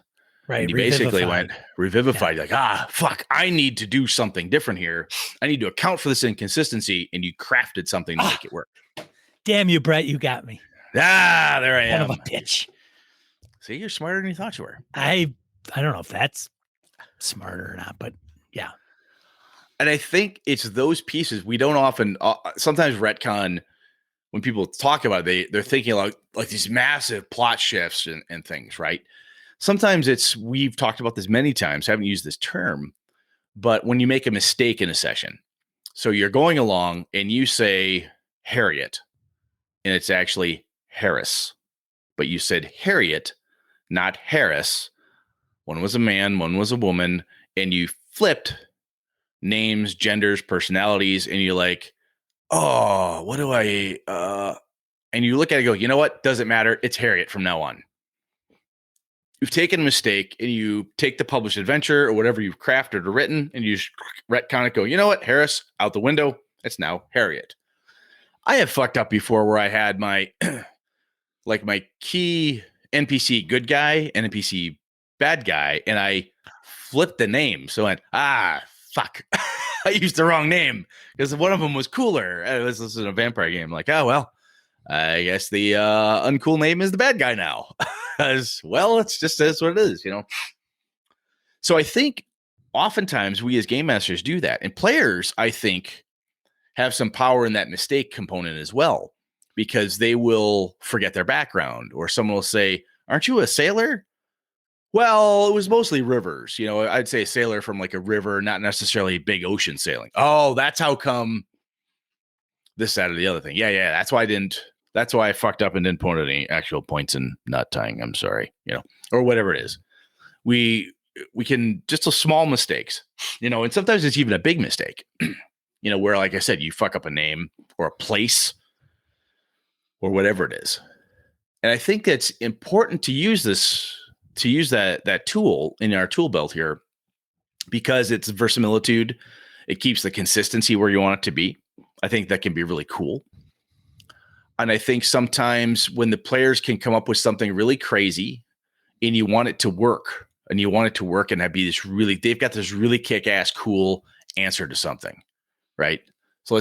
Right. And he basically went revivified. Yeah. Like, fuck, I need to do something different here. I need to account for this inconsistency. And you crafted something to make it work. Damn you, Brett. You got me. There I am. Son of a bitch. See, you're smarter than you thought you were. I don't know if that's smarter or not, but yeah. And I think it's those pieces we don't often, sometimes retcon, when people talk about it, they're thinking like these massive plot shifts and things, right? Sometimes we've talked about this many times, haven't used this term, but when you make a mistake in a session, so you're going along and you say Harriet, and it's actually Harris, but you said Harriet, not Harris. One was a man, one was a woman, and you flipped names, genders, personalities, and you're like, oh, what do I, and you look at it and go, you know what? Doesn't matter. It's Harriet from now on. You've taken a mistake and you take the published adventure or whatever you've crafted or written and you just retcon it, go, you know what? Harris out the window. It's now Harriet. I have fucked up before where I had my like my key NPC good guy and NPC bad guy, and I flipped the name. So I went, fuck. I used the wrong name because one of them was cooler. This is a vampire game. Like, oh, well, I guess the uncool name is the bad guy now. As well, that's what it is, you know? So I think oftentimes we as game masters do that. And players, I think, have some power in that mistake component as well, because they will forget their background, or someone will say, aren't you a sailor? Well, it was mostly rivers. You know, I'd say a sailor from like a river, not necessarily big ocean sailing. Oh, that's how come this, that, or the other thing. Yeah. That's why I fucked up and didn't point any actual points in knot tying. I'm sorry, you know, or whatever it is. We can just a small mistakes, you know, and sometimes it's even a big mistake, you know, where, like I said, you fuck up a name or a place or whatever it is. And I think that's important to use that tool in our tool belt here, because it's verisimilitude. It keeps the consistency where you want it to be. I think that can be really cool. And I think sometimes when the players can come up with something really crazy and you want it to work, and have be this really, they've got this really kick-ass cool answer to something, right? So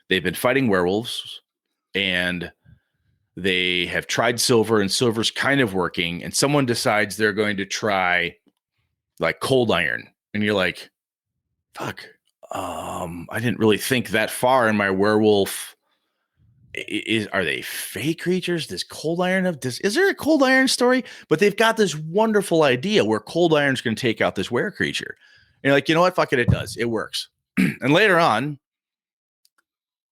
they've been fighting werewolves and they have tried silver, and silver's kind of working, and someone decides they're going to try like cold iron. And you're like, fuck, I didn't really think that far in my werewolf. Are they fake creatures? Does cold iron is there a cold iron story? But they've got this wonderful idea where cold iron's going to take out this were creature. And you're like, you know what? Fuck it. It does. It works. And later on,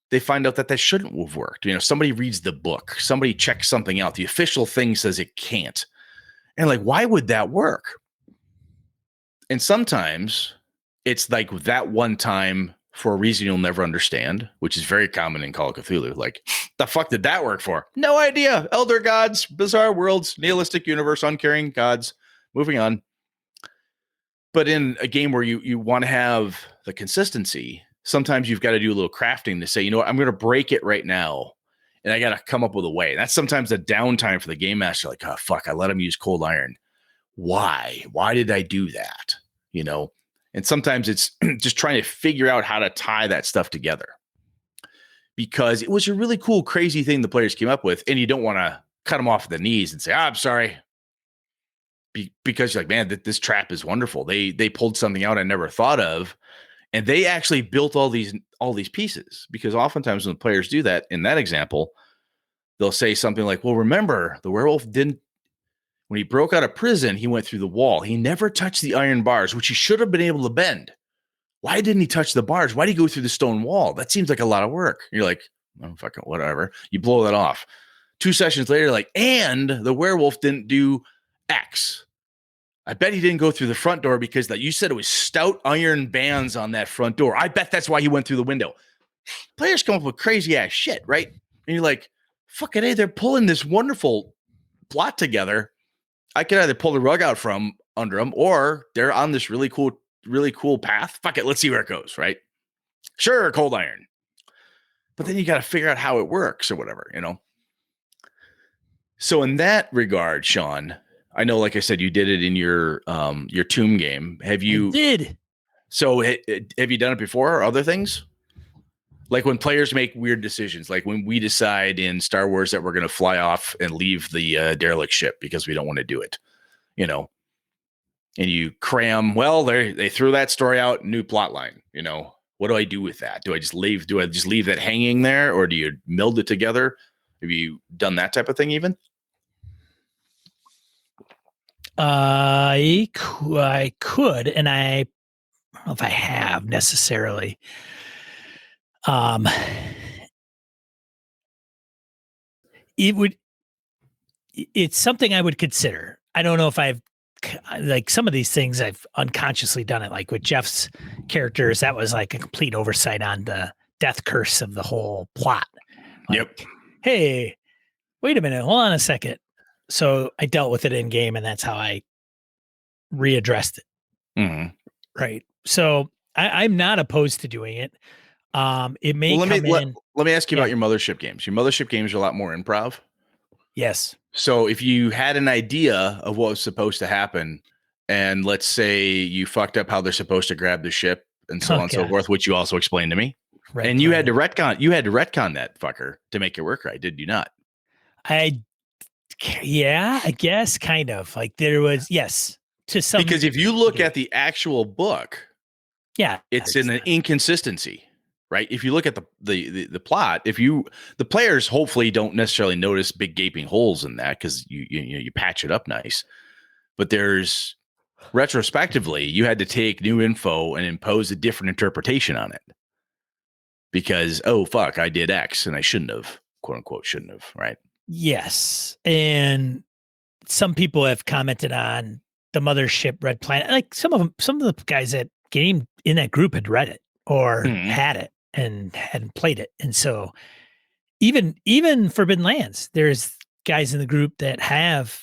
they find out that shouldn't have worked. You know, somebody reads the book, somebody checks something out. The official thing says it can't. And like, why would that work? And sometimes it's like that one time for a reason you'll never understand, which is very common in Call of Cthulhu. Like, the fuck did that work for? No idea. Elder gods, bizarre worlds, nihilistic universe, uncaring gods. Moving on. But in a game where you want to have the consistency, sometimes you've got to do a little crafting to say, you know what, I'm going to break it right now, and I got to come up with a way. That's sometimes a downtime for the game master. Like, oh, fuck, I let him use cold iron. Why? Why did I do that? You know? And sometimes it's just trying to figure out how to tie that stuff together, because it was a really cool, crazy thing the players came up with. And you don't want to cut them off at the knees and say, I'm sorry. Because you're like, man, this trap is wonderful. They pulled something out I never thought of. And they actually built all these pieces, because oftentimes when the players do that, in that example, they'll say something like, well, remember, the werewolf when he broke out of prison, he went through the wall. He never touched the iron bars, which he should have been able to bend. Why didn't he touch the bars? Why did he go through the stone wall? That seems like a lot of work. You're like, oh, fucking whatever. You blow that off. 2 sessions later, like, and the werewolf didn't do X. I bet he didn't go through the front door because you said it was stout iron bands on that front door. I bet that's why he went through the window. Players come up with crazy ass shit, right? And you're like, fucking A, they're pulling this wonderful plot together. I could either pull the rug out from under them, or they're on this really cool path. Fuck it. Let's see where it goes. Right. Sure. Cold iron. But then you got to figure out how it works or whatever, you know? So in that regard, Sean, I know, like I said, you did it in your Tomb game. Have you? I did. So have you done it before, or other things? Like when players make weird decisions, like when we decide in Star Wars that we're going to fly off and leave the derelict ship because we don't want to do it, you know, and you cram, well, they threw that story out, new plot line, you know, what do I do with that? Do I just leave that hanging there, or do you meld it together? Have you done that type of thing even? I could, and I don't know if I have necessarily. It's something I would consider. I don't know if I've, like, some of these things I've unconsciously done it, like with Jeff's characters. That was like a complete oversight on the death curse of the whole plot. Like, yep. Hey, wait a minute. Hold on a second. So I dealt with it in game, and that's how I readdressed it. Mm-hmm. Right. So I'm not opposed to doing it. It may let me ask you about your Mothership games. Your Mothership games are a lot more improv. Yes. So if you had an idea of what was supposed to happen, and let's say you fucked up how they're supposed to grab the ship and so on and so forth, which you also explained to me, and you had to retcon that fucker to make it work right, did you not? I guess kind of like there was, yes, to some, because if you look at the actual book, it's in an inconsistency, right? If you look at the plot, the players hopefully don't necessarily notice big gaping holes in that because you patch it up nice, but there's retrospectively you had to take new info and impose a different interpretation on it because fuck, I did X and I shouldn't have, quote unquote, shouldn't have, right? Yes, and some people have commented on the Mothership Red Planet. Like some of the guys that game in that group had read it or had it and hadn't played it. And so even Forbidden Lands, there's guys in the group that have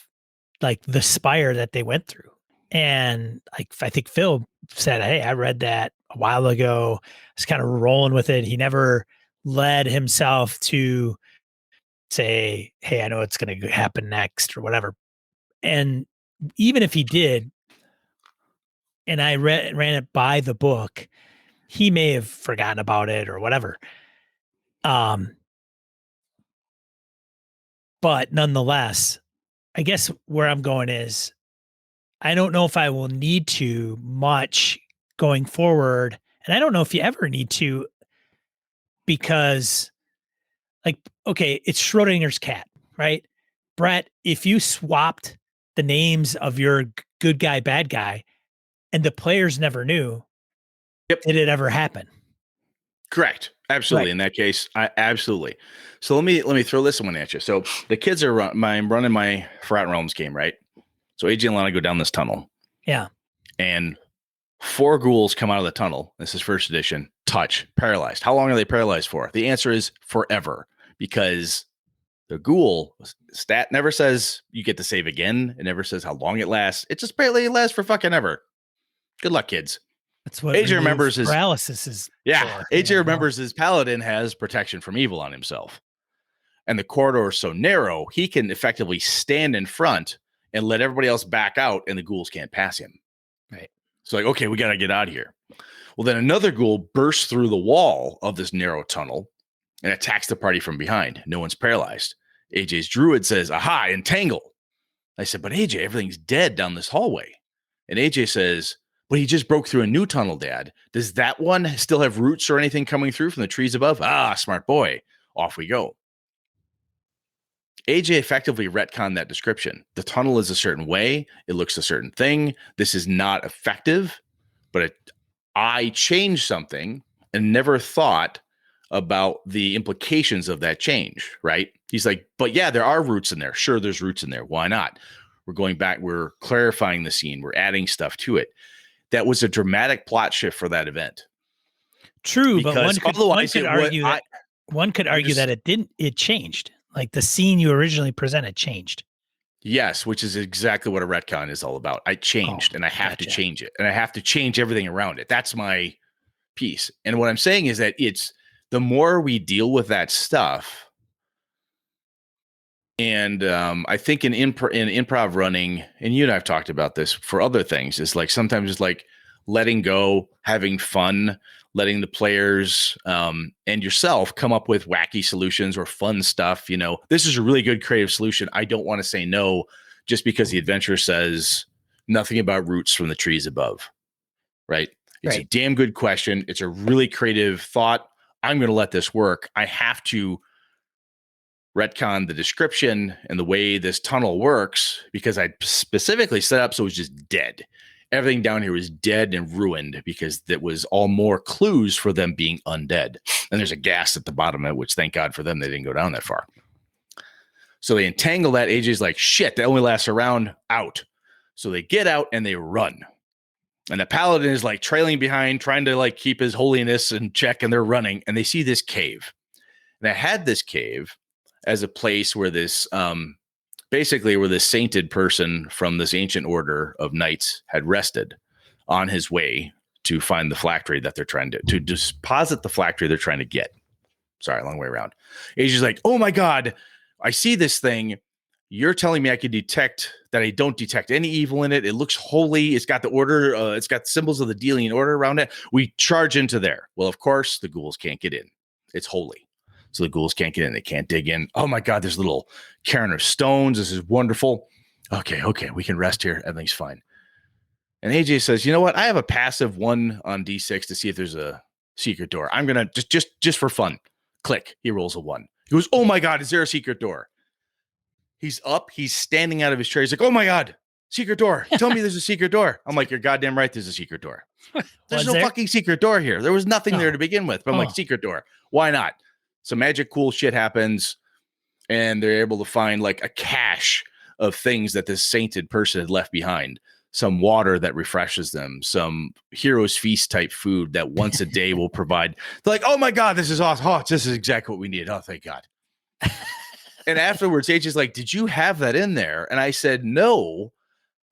like the spire that they went through. And like I think Phil said, hey, I read that a while ago. I was kind of rolling with it. He never led himself to say, hey, I know it's going to happen next or whatever. And even if he did, and I ran it by the book, he may have forgotten about it or whatever. But nonetheless, I guess where I'm going is I don't know if I will need to much going forward. And I don't know if you ever need to, because like, okay, it's Schrodinger's cat, right? Brett, if you swapped the names of your good guy, bad guy, and the players never knew, did it ever happen? Correct. Absolutely. Right. In that case, absolutely. So let me throw this one at you. So the kids are running my Forgotten Realms game, right? So AJ and Lana go down this tunnel. Yeah. And 4 ghouls come out of the tunnel. This is first edition. Touch. Paralyzed. How long are they paralyzed for? The answer is forever, because the ghoul stat never says you get to save again. It never says how long it lasts. It just barely lasts for fucking ever. Good luck, kids. That's what AJ remembers his paralysis is. Yeah. AJ remembers his paladin has protection from evil on himself. And the corridor is so narrow, he can effectively stand in front and let everybody else back out, and the ghouls can't pass him. Right. So like, okay, we got to get out of here. Well, then another ghoul bursts through the wall of this narrow tunnel and attacks the party from behind. No one's paralyzed. AJ's druid says, aha, entangle. I said, but AJ, everything's dead down this hallway. And AJ says, but he just broke through a new tunnel, Dad. Does that one still have roots or anything coming through from the trees above? Ah, smart boy. Off we go. AJ effectively retconned that description. The tunnel is a certain way. It looks a certain thing. This is not effective, but I changed something and never thought about the implications of that change, right? He's like, but yeah, there are roots in there. Sure, there's roots in there. Why not? We're going back. We're clarifying the scene. We're adding stuff to it. That was a dramatic plot shift for that event. True, but one could argue that it didn't. It changed. Like the scene you originally presented changed. Yes, which is exactly what a retcon is all about. I changed, and I have to change it, and I have to change everything around it. That's my piece. And what I'm saying is that it's the more we deal with that stuff, and I think in improv running, and you and I've talked about this for other things, is like sometimes it's like letting go, having fun, letting the players and yourself come up with wacky solutions or fun stuff. You know, this is a really good creative solution. I don't want to say no just because the adventure says nothing about roots from the trees above. Right. It's a damn good question. It's a really creative thought. I'm going to let this work. I have to retcon the description and the way this tunnel works because I specifically set up so it was just dead. Everything down here was dead and ruined because that was all more clues for them being undead. And there's a gas at the bottom of it, which thank God for them, they didn't go down that far. So they entangle that. AJ's like, shit, that only lasts a round, out. So they get out and they run. And the paladin is like trailing behind, trying to like keep his holiness in check, and they're running, and they see this cave. And I had this cave as a place where this basically where this sainted person from this ancient order of knights had rested on his way to find the phylactery that they're trying to deposit the phylactery they're trying to get. Sorry, long way around. AJ's like, oh my God, I see this thing. you're telling me I can detect that I don't detect any evil in it. It looks holy. It's got the order. It's got symbols of the dealing order around it. We charge into there. Well, of course, the ghouls can't get in. It's holy. So the ghouls can't get in. They can't dig in. Oh my God, there's little cairn of stones. This is wonderful. Okay, we can rest here. Everything's fine. And AJ says, you know what? I have a passive 1 on D6 to see if there's a secret door. I'm going to just for fun. Click. He rolls a 1. He goes, oh my God, is there a secret door? He's up. He's standing out of his chair. He's like, oh my God, secret door. Tell me there's a secret door. I'm like, you're goddamn right. There's a secret door. There's no fucking secret door here. There was nothing there to begin with. But I'm like, secret door. Why not? Some magic cool shit happens. And they're able to find like a cache of things that this sainted person had left behind. Some water that refreshes them. Some hero's feast type food that once a day will provide. They're like, oh my God, this is awesome. Oh, this is exactly what we need. Oh, thank God. And afterwards, AJ's like, did you have that in there? And I said, no,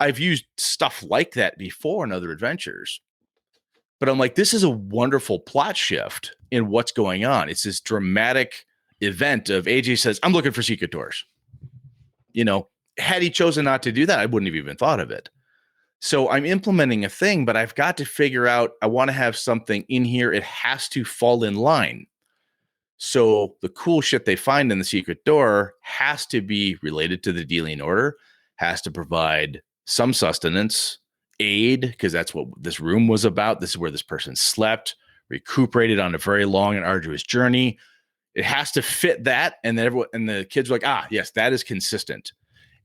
I've used stuff like that before in other adventures. But I'm like, this is a wonderful plot shift in what's going on. It's this dramatic event of AJ says, I'm looking for secret doors. You know, had he chosen not to do that, I wouldn't have even thought of it. So I'm implementing a thing, but I've got to figure out, I want to have something in here. It has to fall in line. So the cool shit they find in the secret door has to be related to the dealing order, has to provide some sustenance, aid, because that's what this room was about. This is where this person slept, recuperated on a very long and arduous journey. It has to fit that. And then everyone, and the kids were like, yes, that is consistent.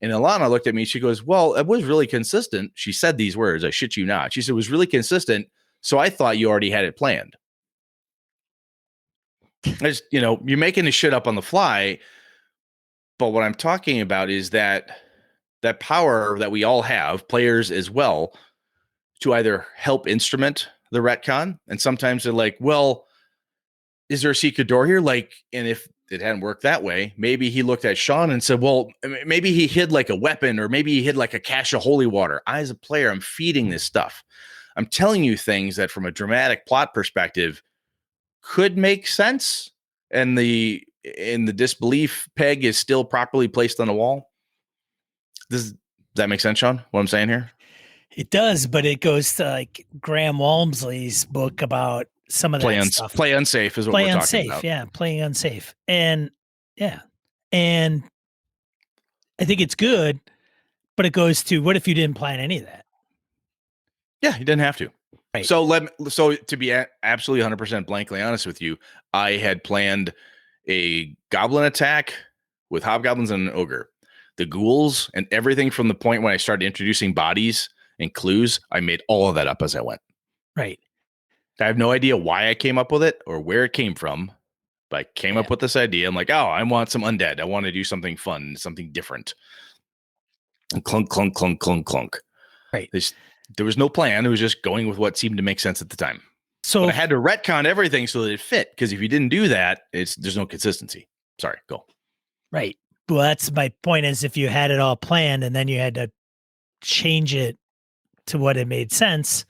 And Alana looked at me. She goes, well, it was really consistent. She said these words. I shit you not. She said, it was really consistent. So I thought you already had it planned. Just, you're making this shit up on the fly. But what I'm talking about is that power that we all have, players as well, to either help instrument the retcon. And sometimes they're like, well, is there a secret door here? Like, and if it hadn't worked that way, maybe he looked at Sean and said, well, maybe he hid like a weapon, or maybe he hid like a cache of holy water. I, as a player, I'm feeding this stuff. I'm telling you things that from a dramatic plot perspective could make sense. And the disbelief peg is still properly placed on the wall. Does that make sense, Sean? What I'm saying here? It does, but it goes to like Graham Walmsley's book about some of that stuff. Play unsafe is what we're talking about. Yeah, playing unsafe. And and I think it's good, but it goes to, what if you didn't plan any of that? Yeah, you didn't have to. Right. So to be absolutely 100% blankly honest with you, I had planned a goblin attack with hobgoblins and an ogre. The ghouls and everything from the point when I started introducing bodies and clues, I made all of that up as I went. Right. I have no idea why I came up with it or where it came from, but I came up with this idea. I'm like, oh, I want some undead. I want to do something fun, something different. And clunk, clunk, clunk, clunk, clunk. Right. There was no plan. It was just going with what seemed to make sense at the time. So but I had to retcon everything so that it fit. Because if you didn't do that, there's no consistency. Sorry, go. Right. Well, that's my point, is if you had it all planned and then you had to change it to what it made sense,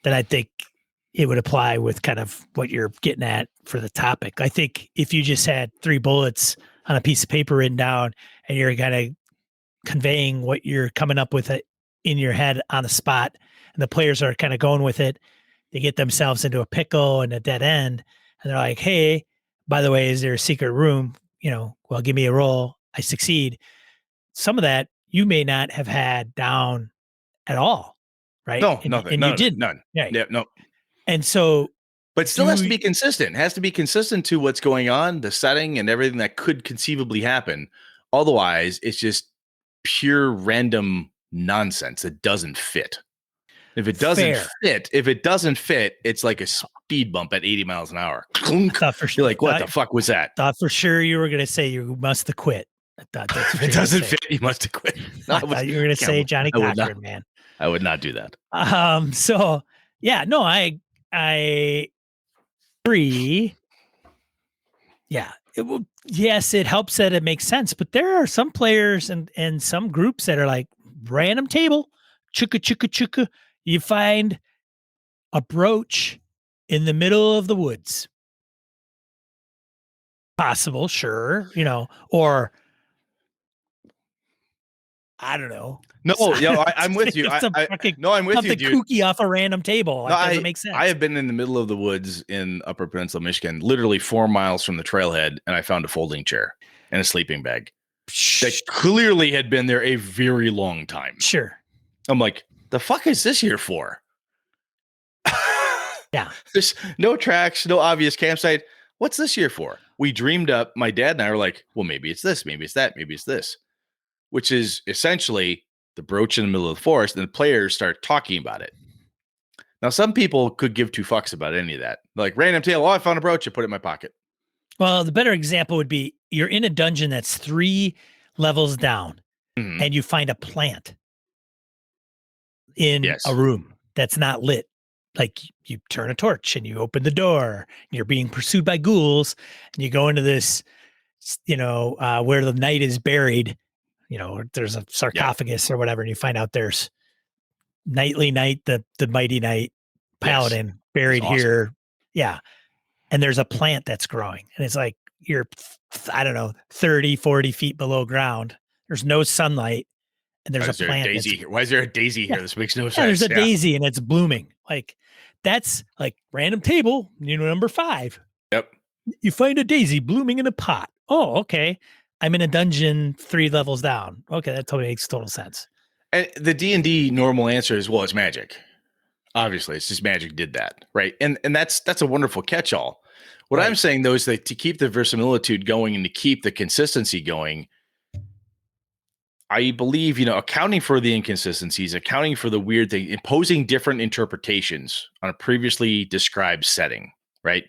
then I think it would apply with kind of what you're getting at for the topic. I think if you just had 3 bullets on a piece of paper written down and you're kind of conveying what you're coming up with it in your head on the spot, and the players are kind of going with it, they get themselves into a pickle and a dead end, and they're like, hey, by the way, is there a secret room? Well, give me a roll. I succeed. Some of that you may not have had down at all, right? No, nothing. And you didn't. None. Right. Yeah, no. And so, but it still has to be consistent. It has to be consistent to what's going on, the setting, and everything that could conceivably happen. Otherwise, it's just pure random nonsense that doesn't fit. If it doesn't fit, it's like a speed bump at 80 miles an hour. You're like, what the fuck was that? Thought for sure you were going to say you must have quit. I thought that's what it doesn't fit. You must have quit. No, I thought you were going to say Johnny Cochran, man. I would not do that. So yeah, no, I agree. Yeah. Yes, it helps that it makes sense, but there are some players and some groups that are like random table, chukka, chukka, chukka. You find a brooch in the middle of the woods. Possible, sure, or I don't know. No, I'm with you. I'm with you, something dude. kooky off a random table. It doesn't make sense. I have been in the middle of the woods in Upper Peninsula, Michigan, literally 4 miles from the trailhead, and I found a folding chair and a sleeping bag that clearly had been there a very long time. Sure. I'm like, the fuck is this here for? Yeah. There's no tracks, no obvious campsite. What's this here for? We dreamed up. My dad and I were like, well, maybe it's this, maybe it's that, maybe it's this, which is essentially the brooch in the middle of the forest, and the players start talking about it. Now, some people could give two fucks about any of that. Like random tale, I found a brooch, I put it in my pocket. Well, the better example would be you're in a dungeon that's 3 levels down, and you find a plant in a room that's not lit. Like you turn a torch and you open the door, and you're being pursued by ghouls, and you go into this, where the knight is buried. There's a sarcophagus or whatever, and you find out there's Knightly Knight, the mighty knight paladin buried here. Yeah. And there's a plant that's growing, and it's like you're, I don't know, 30, 40 feet below ground. There's no sunlight, and there's a plant. Why is there a daisy here? This makes no sense. There's a daisy, and it's blooming. Like that's like random table, number 5. Yep. You find a daisy blooming in a pot. Oh, okay. I'm in a dungeon 3 levels down. Okay, that totally makes total sense. And the D&D normal answer is, well, it's magic. Obviously, it's just magic did that, right? And that's a wonderful catch-all. What I'm saying, though, is that to keep the verisimilitude going and to keep the consistency going, I believe, accounting for the inconsistencies, accounting for the weird thing, imposing different interpretations on a previously described setting, right?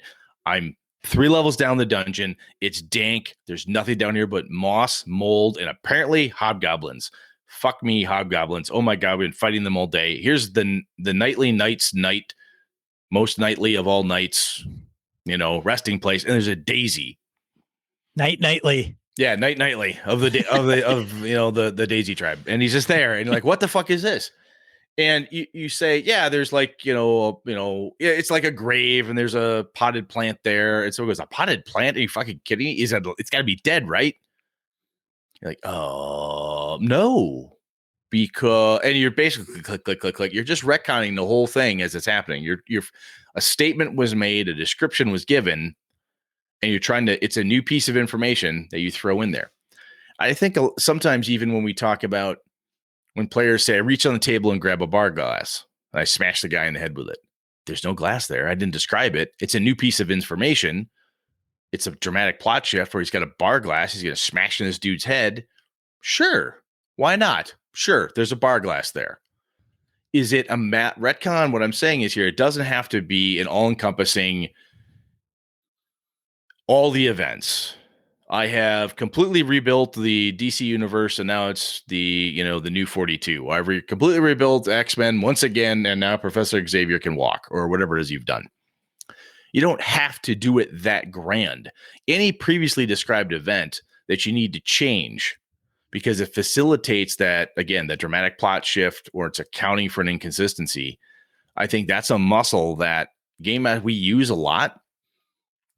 I'm 3 levels down the dungeon. It's dank. There's nothing down here but moss, mold, and apparently hobgoblins. Fuck me, hobgoblins. Oh my God, we've been fighting them all day. Here's the Knightly Knight's night, most nightly of all nights, resting place. And there's a daisy. Nightly. Yeah, Nightly of the the Daisy tribe. And he's just there. And you're like, what the fuck is this? And you say, yeah, there's like, it's like a grave and there's a potted plant there. And so it goes, a potted plant? Are you fucking kidding me? It's got to be dead, right? You're like, oh, no. And you're basically click. You're just retconning the whole thing as it's happening. A statement was made, a description was given, and it's a new piece of information that you throw in there. I think sometimes even when we talk about when players say, I reach on the table and grab a bar glass, and I smash the guy in the head with it. There's no glass there. I didn't describe it. It's a new piece of information. It's a dramatic plot shift where he's got a bar glass. He's going to smash in this dude's head. Sure. Why not? Sure. There's a bar glass there. Is it a retcon? What I'm saying is here, it doesn't have to be an all-encompassing all the events. I have completely rebuilt the DC universe, and now it's the new 42. I've completely rebuilt X-Men once again, and now Professor Xavier can walk, or whatever it is you've done. You don't have to do it that grand. Any previously described event that you need to change because it facilitates that, again, that dramatic plot shift, or it's accounting for an inconsistency. I think that's a muscle that we use a lot.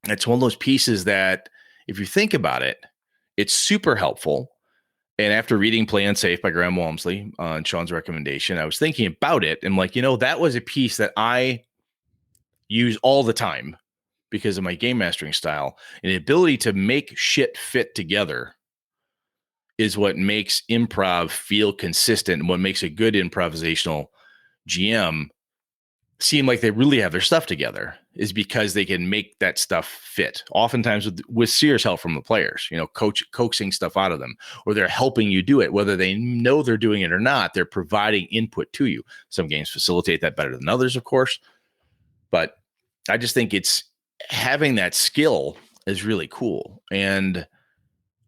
It's one of those pieces that, if you think about it, it's super helpful. And after reading Play Unsafe by Graham Walmsley on Sean's recommendation, I was thinking about it. And like, that was a piece that I use all the time because of my game mastering style, and the ability to make shit fit together is what makes improv feel consistent, and what makes a good improvisational GM seem like they really have their stuff together is because they can make that stuff fit. Oftentimes with serious help from the players, coaxing stuff out of them, or they're helping you do it, whether they know they're doing it or not, they're providing input to you. Some games facilitate that better than others, of course, but I just think it's having that skill is really cool. And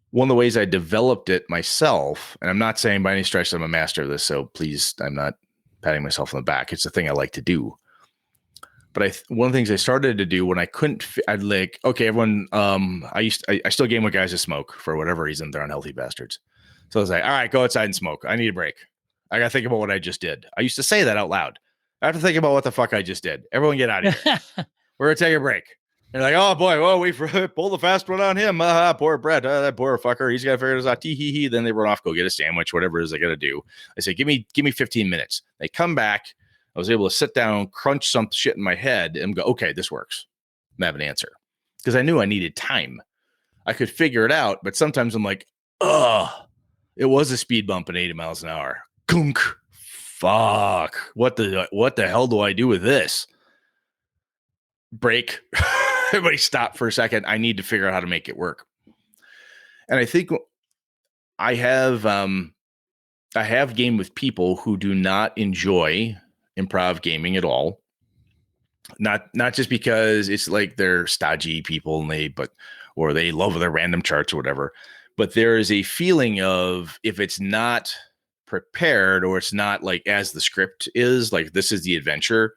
one of the ways I developed it myself, and I'm not saying by any stretch I'm a master of this, so please, I'm not patting myself on the back. It's the thing I like to do. But one of the things I started to do when I couldn't, I'd like, okay, everyone, I still game with guys that smoke for whatever reason. They're unhealthy bastards. So I was like, all right, go outside and smoke. I need a break. I got to think about what I just did. I used to say that out loud. I have to think about what the fuck I just did. Everyone get out of here. We're going to take a break. And like, oh boy, well, we pulled the fast one on him. Poor Brett, that poor fucker. He's got to figure this out. Tee hee hee. Then they run off, go get a sandwich, whatever it is they got to do. I say, give me 15 minutes. They come back. I was able to sit down, crunch some shit in my head, and go, okay, this works. I have an answer because I knew I needed time. I could figure it out, but sometimes I'm like, ugh, it was a speed bump at 80 miles an hour. Gunk. Fuck. What the hell do I do with this? Break. Everybody stop for a second. I need to figure out how to make it work. And I think I have gamed with people who do not enjoy improv gaming at all. Not just because it's like they're stodgy people or they love their random charts or whatever, but there is a feeling of if it's not prepared or it's not like as the script is, like this is the adventure.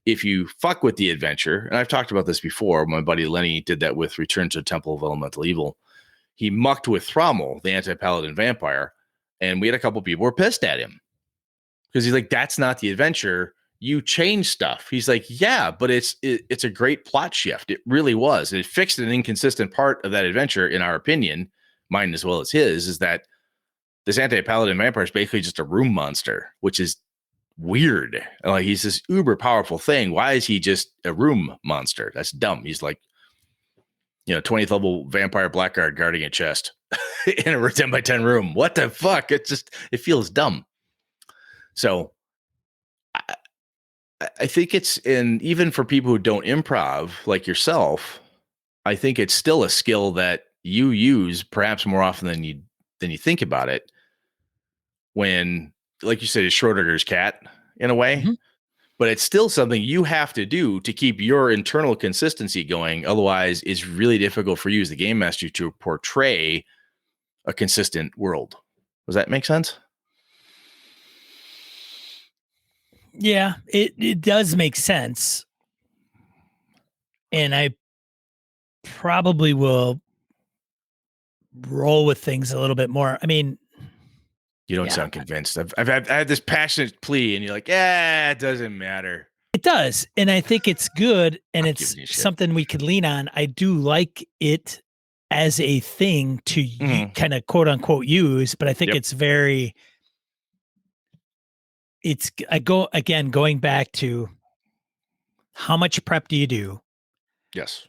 If you fuck with the adventure, and I've talked about this before, my buddy Lenny did that with Return to the Temple of Elemental Evil. He mucked with Thrommel, the anti-paladin vampire, and we had a couple people who were pissed at him because he's like, that's not the adventure. You change stuff. He's like, yeah, but it's a great plot shift. It really was. It fixed an inconsistent part of that adventure, in our opinion, mine as well as his, is that this anti-paladin vampire is basically just a room monster, which is weird. Like he's this uber powerful thing. Why is he just a room monster? That's dumb. He's like, 20th level vampire blackguard guarding a chest in a 10 by 10 room. What the fuck? It feels dumb. So I think even for people who don't improv like yourself, I think it's still a skill that you use perhaps more often than you think about it. When, like you said, it's Schrodinger's cat in a way, mm-hmm. But it's still something you have to do to keep your internal consistency going. Otherwise, it's really difficult for you as the game master to portray a consistent world. Does that make sense? Yeah, it does make sense. And I probably will roll with things a little bit more. I mean, you don't sound convinced. I had this passionate plea, and you're like, it doesn't matter. It does, and I think it's good, and it's something we could lean on. I do like it as a thing to kind of quote unquote use, but I think it's very. Going back to how much prep do you do? Yes,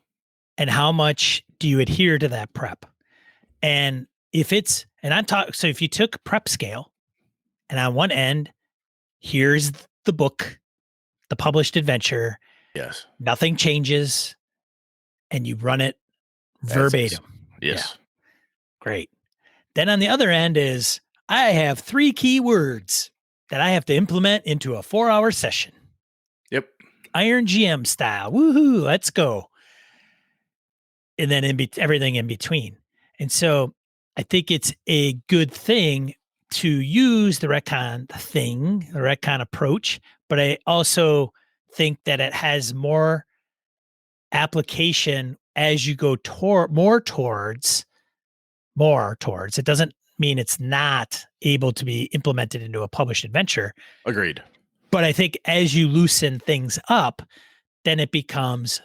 and how much do you adhere to that prep? And so if you took prep scale and on one end, here's the book, the published adventure. Yes. Nothing changes and you run it verbatim. Yes. Yeah. Great. Then on the other end is I have 3 key words that I have to implement into a 4-hour session. Yep. Iron GM style. Woohoo. Let's go. And then everything in between. And so I think it's a good thing to use the retcon approach, but I also think that it has more application as you go more towards. It doesn't mean it's not able to be implemented into a published adventure. Agreed. But I think as you loosen things up, then it becomes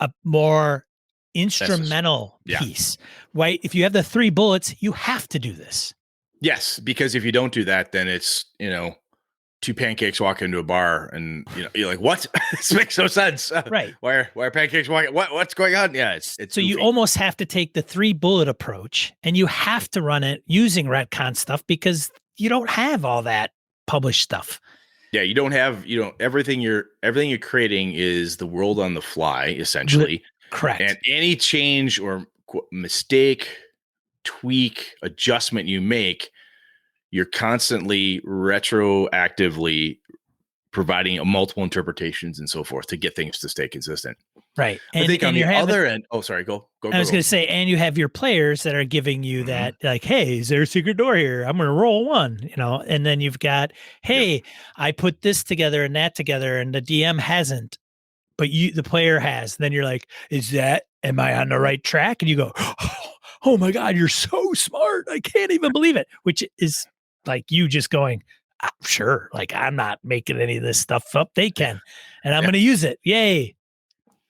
a more instrumental piece, right? If you have the 3 bullets, you have to do this. Yes, because if you don't do that, then it's 2 pancakes walking into a bar, and you're like, what? This makes no sense. Right? Why are pancakes walking? What's going on? Yeah, it's so goofy. You almost have to take the 3 bullet approach, and you have to run it using retcon stuff because you don't have all that published stuff. Yeah, you don't have everything you're creating is the world on the fly, essentially. Correct. And any change or mistake, tweak, adjustment you make, you're constantly retroactively providing multiple interpretations and so forth to get things to stay consistent. Right. I think on the other end, sorry, go. I was going to say, and you have your players that are giving you that, like, hey, is there a secret door here? I'm going to roll 1, and then you've got, hey, I put this together and that together, and the DM hasn't, but the player has. And then you're like, am I on the right track? And you go, oh my God, you're so smart. I can't even believe it. Which is like you just going, sure. Like I'm not making any of this stuff up. They can, and I'm going to use it. Yay.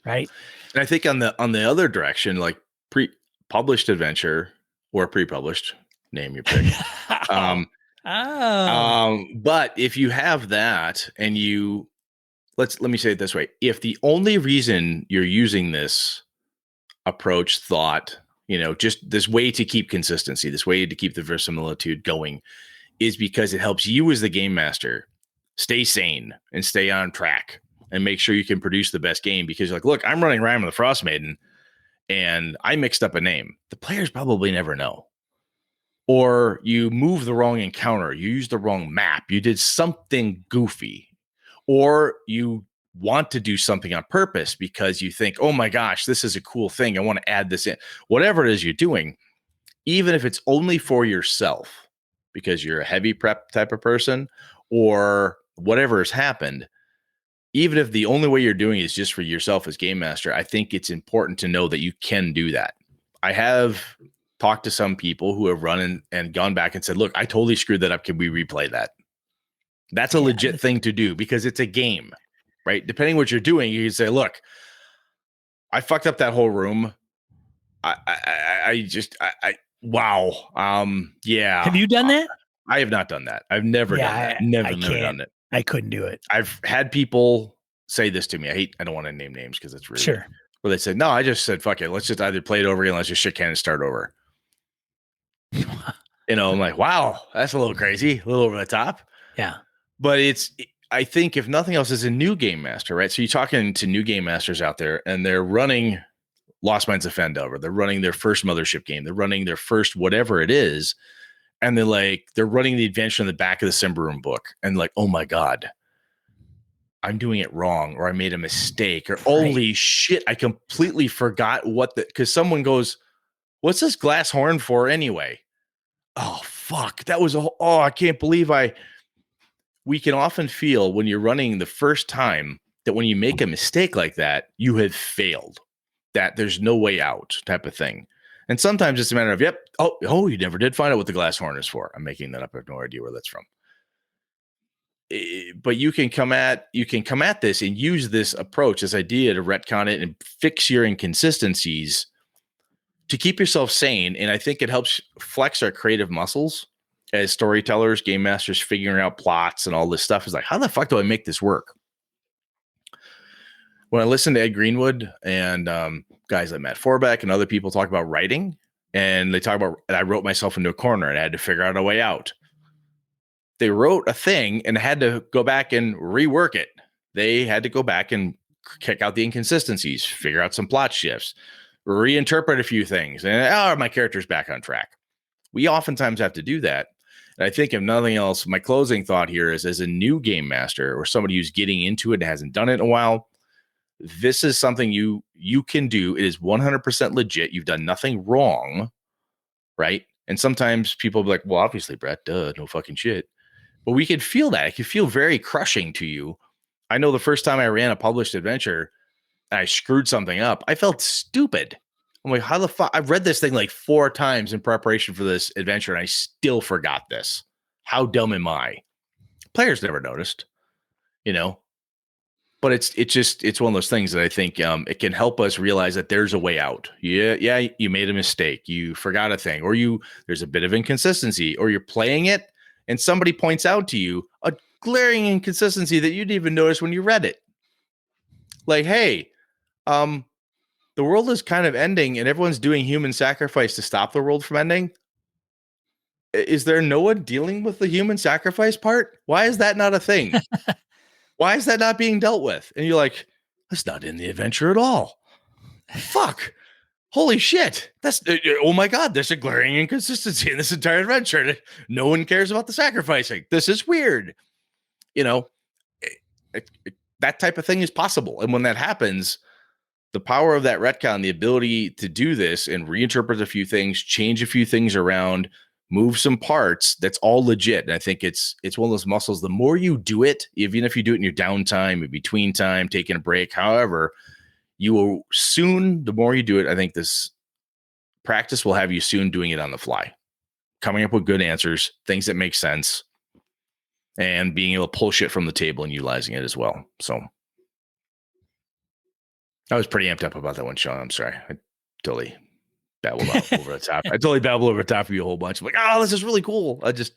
right? And I think on the other direction, like pre-published adventure or pre-published, name your pick. Oh. But if you have that and you let me say it this way, if the only reason you're using this approach, thought, just this way to keep consistency, this way to keep the verisimilitude going is because it helps you as the game master stay sane and stay on track and make sure you can produce the best game, because you're like, look, I'm running Rime of the Frost Maiden and I mixed up a name. The players probably never know. Or you move the wrong encounter, you used the wrong map, you did something goofy, or you want to do something on purpose because you think, oh my gosh, this is a cool thing, I want to add this in. Whatever it is you're doing, even if it's only for yourself, because you're a heavy prep type of person or whatever has happened, even if the only way you're doing it is just for yourself as game master, I think it's important to know that you can do that. I have talked to some people who have run and gone back and said, look, I totally screwed that up. Can we replay that? That's a legit thing to do because it's a game, right? Depending what you're doing, you can say, look, I fucked up that whole room. Wow. Yeah. Have you done that? I have not done that. I've never done that. Never done it. I couldn't do it. I've had people say this to me. I don't want to name names because it's really sure. Where they said, no, I just said, fuck it. Let's just either play it over again. Let's just shit can and start over. I'm like, wow, that's a little crazy, a little over the top. Yeah. But I think if nothing else, is a new game master, right? So you're talking to new game masters out there and they're running Lost Mines of Fendover. They're running their first Mothership game. They're running their first whatever it is. And they're running the adventure in the back of the Symbaroum book. And like, oh my God, I'm doing it wrong, or I made a mistake, or holy shit, I completely forgot because someone goes, what's this glass horn for anyway? Oh, fuck. That was I can't believe we can often feel when you're running the first time that when you make a mistake like that, you have failed, that there's no way out type of thing. And sometimes it's a matter of, yep. Oh, you never did find out what the glass horn is for. I'm making that up. I have no idea where that's from. But you can come at this and use this approach, this idea to retcon it and fix your inconsistencies to keep yourself sane. And I think it helps flex our creative muscles as storytellers, game masters, figuring out plots and all this stuff. Is like, how the fuck do I make this work? When I listen to Ed Greenwood and guys like Matt Forbeck and other people talk about writing, and they talk about, I wrote myself into a corner and I had to figure out a way out. They wrote a thing and had to go back and rework it. They had to go back and kick out the inconsistencies, figure out some plot shifts, reinterpret a few things, and my character's back on track. We oftentimes have to do that. And I think if nothing else, my closing thought here is, as a new game master or somebody who's getting into it and hasn't done it in a while, this is something you can do. It is 100% legit. You've done nothing wrong, right? And sometimes people be like, well, obviously, Brett, duh, no fucking shit. But we could feel that. It could feel very crushing to you. I know the first time I ran a published adventure and I screwed something up, I felt stupid. I'm like, how the fuck? I've read this thing like 4 times in preparation for this adventure and I still forgot this. How dumb am I? Players never noticed, but it's one of those things that I think it can help us realize that there's a way out. Yeah, you made a mistake. You forgot a thing, or there's a bit of inconsistency, or you're playing it and somebody points out to you a glaring inconsistency that you didn't even notice when you read it. Like, hey, the world is kind of ending and everyone's doing human sacrifice to stop the world from ending. Is there no one dealing with the human sacrifice part? Why is that not a thing? Why is that not being dealt with? And you're like, that's not in the adventure at all. Fuck. Holy shit. Oh my God, there's a glaring inconsistency in this entire adventure. No one cares about the sacrificing. This is weird. That type of thing is possible. And when that happens, the power of that retcon, the ability to do this and reinterpret a few things, change a few things around, move some parts, that's all legit. And I think it's one of those muscles. The more you do it, even if you do it in your downtime, in between time, taking a break, however, you will soon, the more you do it, I think this practice will have you soon doing it on the fly, coming up with good answers, things that make sense, and being able to pull shit from the table and utilizing it as well. So I was pretty amped up about that one, Sean. I'm sorry. I totally babbled out over the top. I totally babbled over the top of you a whole bunch. I'm like, oh, this is really cool. It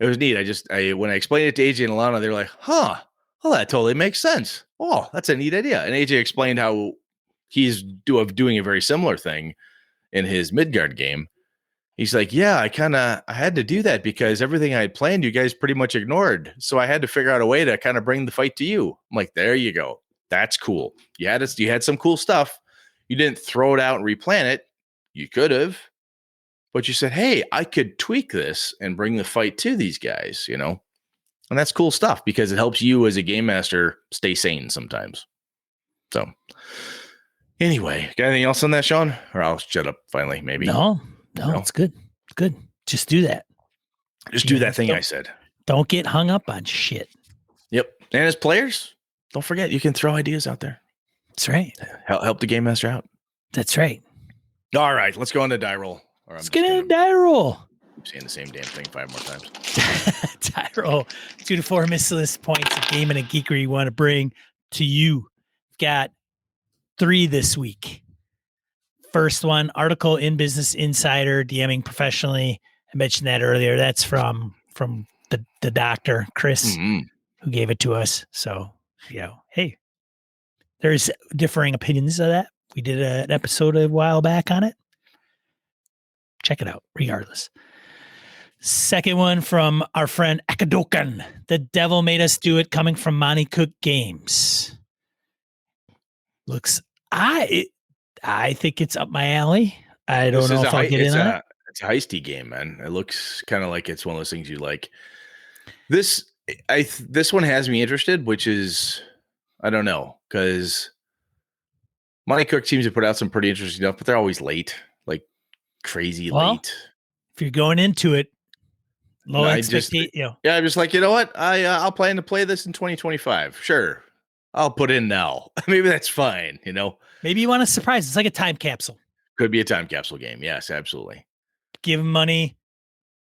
was neat. When I explained it to AJ and Alana, they were like, huh, well, that totally makes sense. Oh, that's a neat idea. And AJ explained how he's doing a very similar thing in his Midgard game. He's like, yeah, I had to do that because everything I had planned, you guys pretty much ignored. So I had to figure out a way to kind of bring the fight to you. I'm like, there you go. That's cool. You had some cool stuff. You didn't throw it out and replan it. You could have, but you said, hey, I could tweak this and bring the fight to these guys, and that's cool stuff because it helps you as a game master stay sane sometimes. So anyway, got anything else on that, Sean? Or I'll shut up finally, maybe. No, it's good. It's good. Just do that. Just do that thing I said. Don't get hung up on shit. Yep. And as players, don't forget, you can throw ideas out there. That's right. Help the game master out. That's right. All right, let's go on to die roll. Let's get into die roll. I'm saying the same damn thing 5 more times. Die roll. 2 to 4 miscellaneous points of game and a geekery you want to bring to you. Got 3 this week. First one, article in Business Insider, DMing professionally. I mentioned that earlier. That's from the doctor, Chris, who gave it to us. So, hey, there's differing opinions of that. We did an episode a while back on it. Check it out, regardless. Second one from our friend Akadokan. The Devil Made Us Do It, coming from Monty Cook Games. I think it's up my alley. I don't know if I'll get in on it. It's a heisty game, man. It looks kind of like it's one of those things you like. This one has me interested, which is, I don't know, because Monty Cook seems to put out some pretty interesting stuff, but they're always late, like crazy late. If you're going into it, low expectation. Yeah, I'm just like, you know what? I'll plan to play this in 2025. Sure. I'll put in now. Maybe that's fine, Maybe you want a surprise. It's like a time capsule. Could be a time capsule game. Yes, absolutely. Give him money.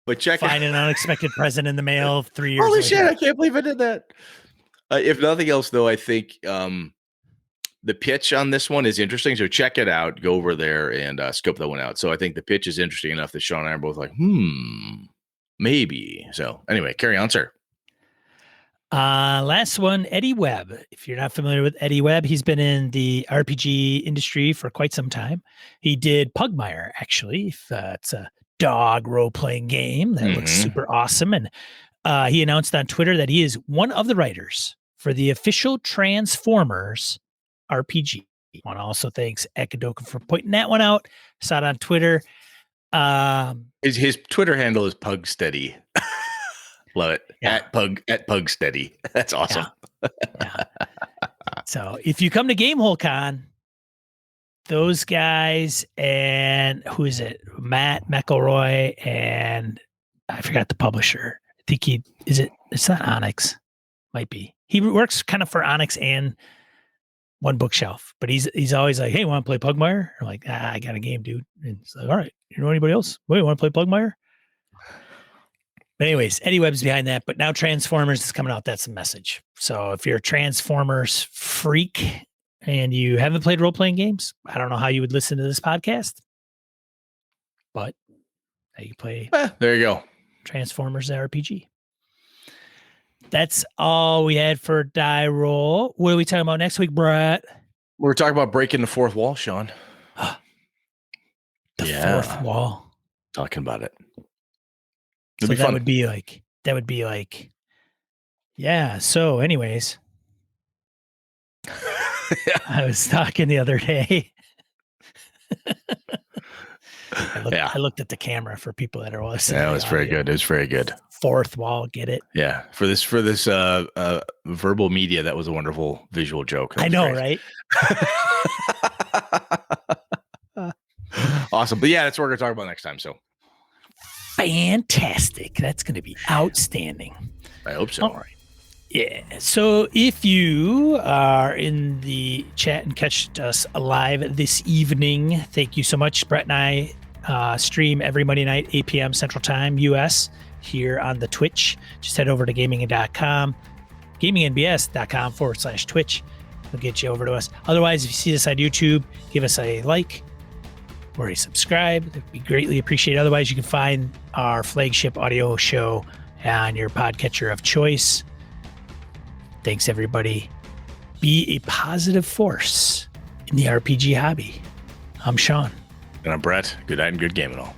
But find an unexpected present in the mail 3 years Holy later. Shit, I can't believe I did that. If nothing else, though, I think the pitch on this one is interesting. So check it out. Go over there and scope that one out. So I think the pitch is interesting enough that Sean and I are both like, maybe. So anyway, carry on, sir. Last one, Eddie Webb. If you're not familiar with Eddie Webb, he's been in the RPG industry for quite some time. He did Pugmire, actually. It's a dog role-playing game that looks super awesome. And he announced on Twitter that he is one of the writers for the official Transformers RPG. I want to also thanks Ekadoka for pointing that one out. Saw it on Twitter. His Twitter handle is Pugsteady. Love it. Yeah. At Pugsteady. That's awesome. Yeah. So if you come to Gamehole Con, those guys and who is it? Matt McElroy and I forgot the publisher. I think it's not Onyx. Might be. He works kind of for Onyx and One Bookshelf, but he's always like, hey, want to play Pugmire? I'm like, I got a game, dude. And it's like, all right, you know anybody else? Wait, want to play Pugmire? But anyways, Eddie Webb's behind that, but now Transformers is coming out. That's the message. So if you're a Transformers freak and you haven't played role-playing games, I don't know how you would listen to this podcast, but you play. There you go. Transformers RPG. That's all we had for die roll. What are we talking about next week, Brett? We're talking about breaking the fourth wall, Sean. The fourth wall. Talking about it. So that would be like, yeah. So anyways, I was talking the other day. I looked at the camera for people that are listening. Yeah, it was very good. It was very good. Fourth wall, get it? Yeah. For this verbal media, that was a wonderful visual joke. I know, right? Awesome. But yeah, that's what we're gonna talk about next time. So fantastic. That's going to be outstanding. I hope so. All right. Yeah. So if you are in the chat and catch us live this evening, thank you so much. Brett and I stream every Monday night, 8 p.m. Central Time, US, here on the Twitch. Just head over to gaming.com, gamingnbs.com/Twitch. It'll get you over to us. Otherwise, if you see this on YouTube, give us a like or a subscribe. That'd be greatly appreciated. Otherwise, you can find our flagship audio show on your podcatcher of choice. Thanks, everybody. Be a positive force in the RPG hobby. I'm Sean. And I'm Brett. Good night and good gaming all.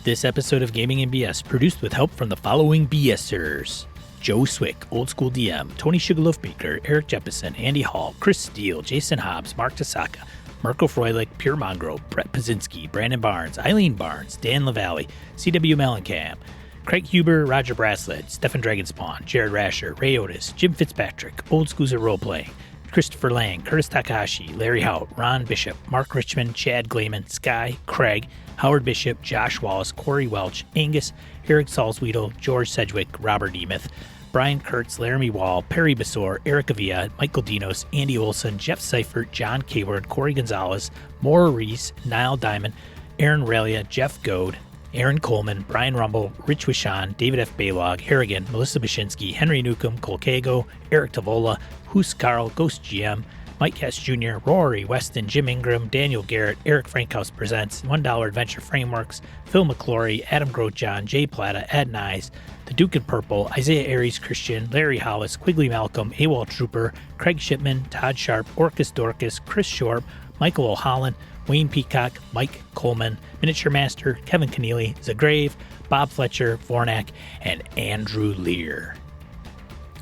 This episode of Gaming and BS produced with help from the following BSers: Joe Swick, Old School DM, Tony Sugarloaf Baker, Eric Jeppesen, Andy Hall, Chris Steele, Jason Hobbs, Mark Tasaka, Marco Froelich, Pure Mongro, Brett Pazinski, Brandon Barnes, Eileen Barnes, Dan LaValle, CW Mellencamp, Craig Huber, Roger Braslett, Stefan Dragonspawn, Jared Rasher, Ray Otis, Jim Fitzpatrick, Old Schools at Roleplaying, Christopher Lang, Curtis Takahashi, Larry Hout, Ron Bishop, Mark Richmond, Chad Glayman, Sky, Craig, Howard Bishop, Josh Wallace, Corey Welch, Angus, Eric Salzwedel, George Sedgwick, Robert Emuth, Brian Kurtz, Laramie Wall, Perry Besor, Eric Avia, Michael Dinos, Andy Olson, Jeff Seifert, John Kayward, Corey Gonzalez, Maura Reese, Niall Diamond, Aaron Ralia, Jeff Goad, Aaron Coleman, Brian Rumble, Rich Wishan, David F. Baylog, Harrigan, Melissa Bashinsky, Henry Newcomb, Cole Kago, Eric Tavola, Hoos Carl, Ghost GM, Mike Hess Jr., Rory Weston, Jim Ingram, Daniel Garrett, Eric Frankhouse Presents, $1 Adventure Frameworks, Phil McClory, Adam Grotjohn, Jay Plata, Ed Nyes, The Duke in Purple, Isaiah Aries Christian, Larry Hollis, Quigley Malcolm, AWOL Trooper, Craig Shipman, Todd Sharp, Orcus Dorcas, Chris Shorp, Michael O'Holland, Wayne Peacock, Mike Coleman, Miniature Master, Kevin Keneally, Zagrave, Bob Fletcher, Vornak, and Andrew Lear.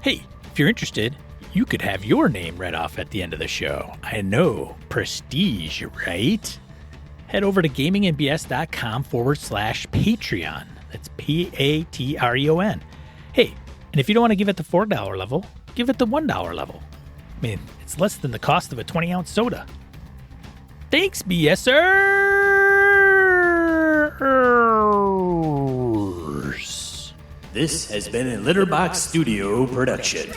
Hey, if you're interested, you could have your name read off at the end of the show. I know, prestige, right? Head over to gamingandbs.com/Patreon. That's Patreon. Hey, and if you don't want to give it the $4 level, give it the $1 level. I mean, it's less than the cost of a 20-ounce soda. Thanks, BSers. This has been a Litterbox Studio production.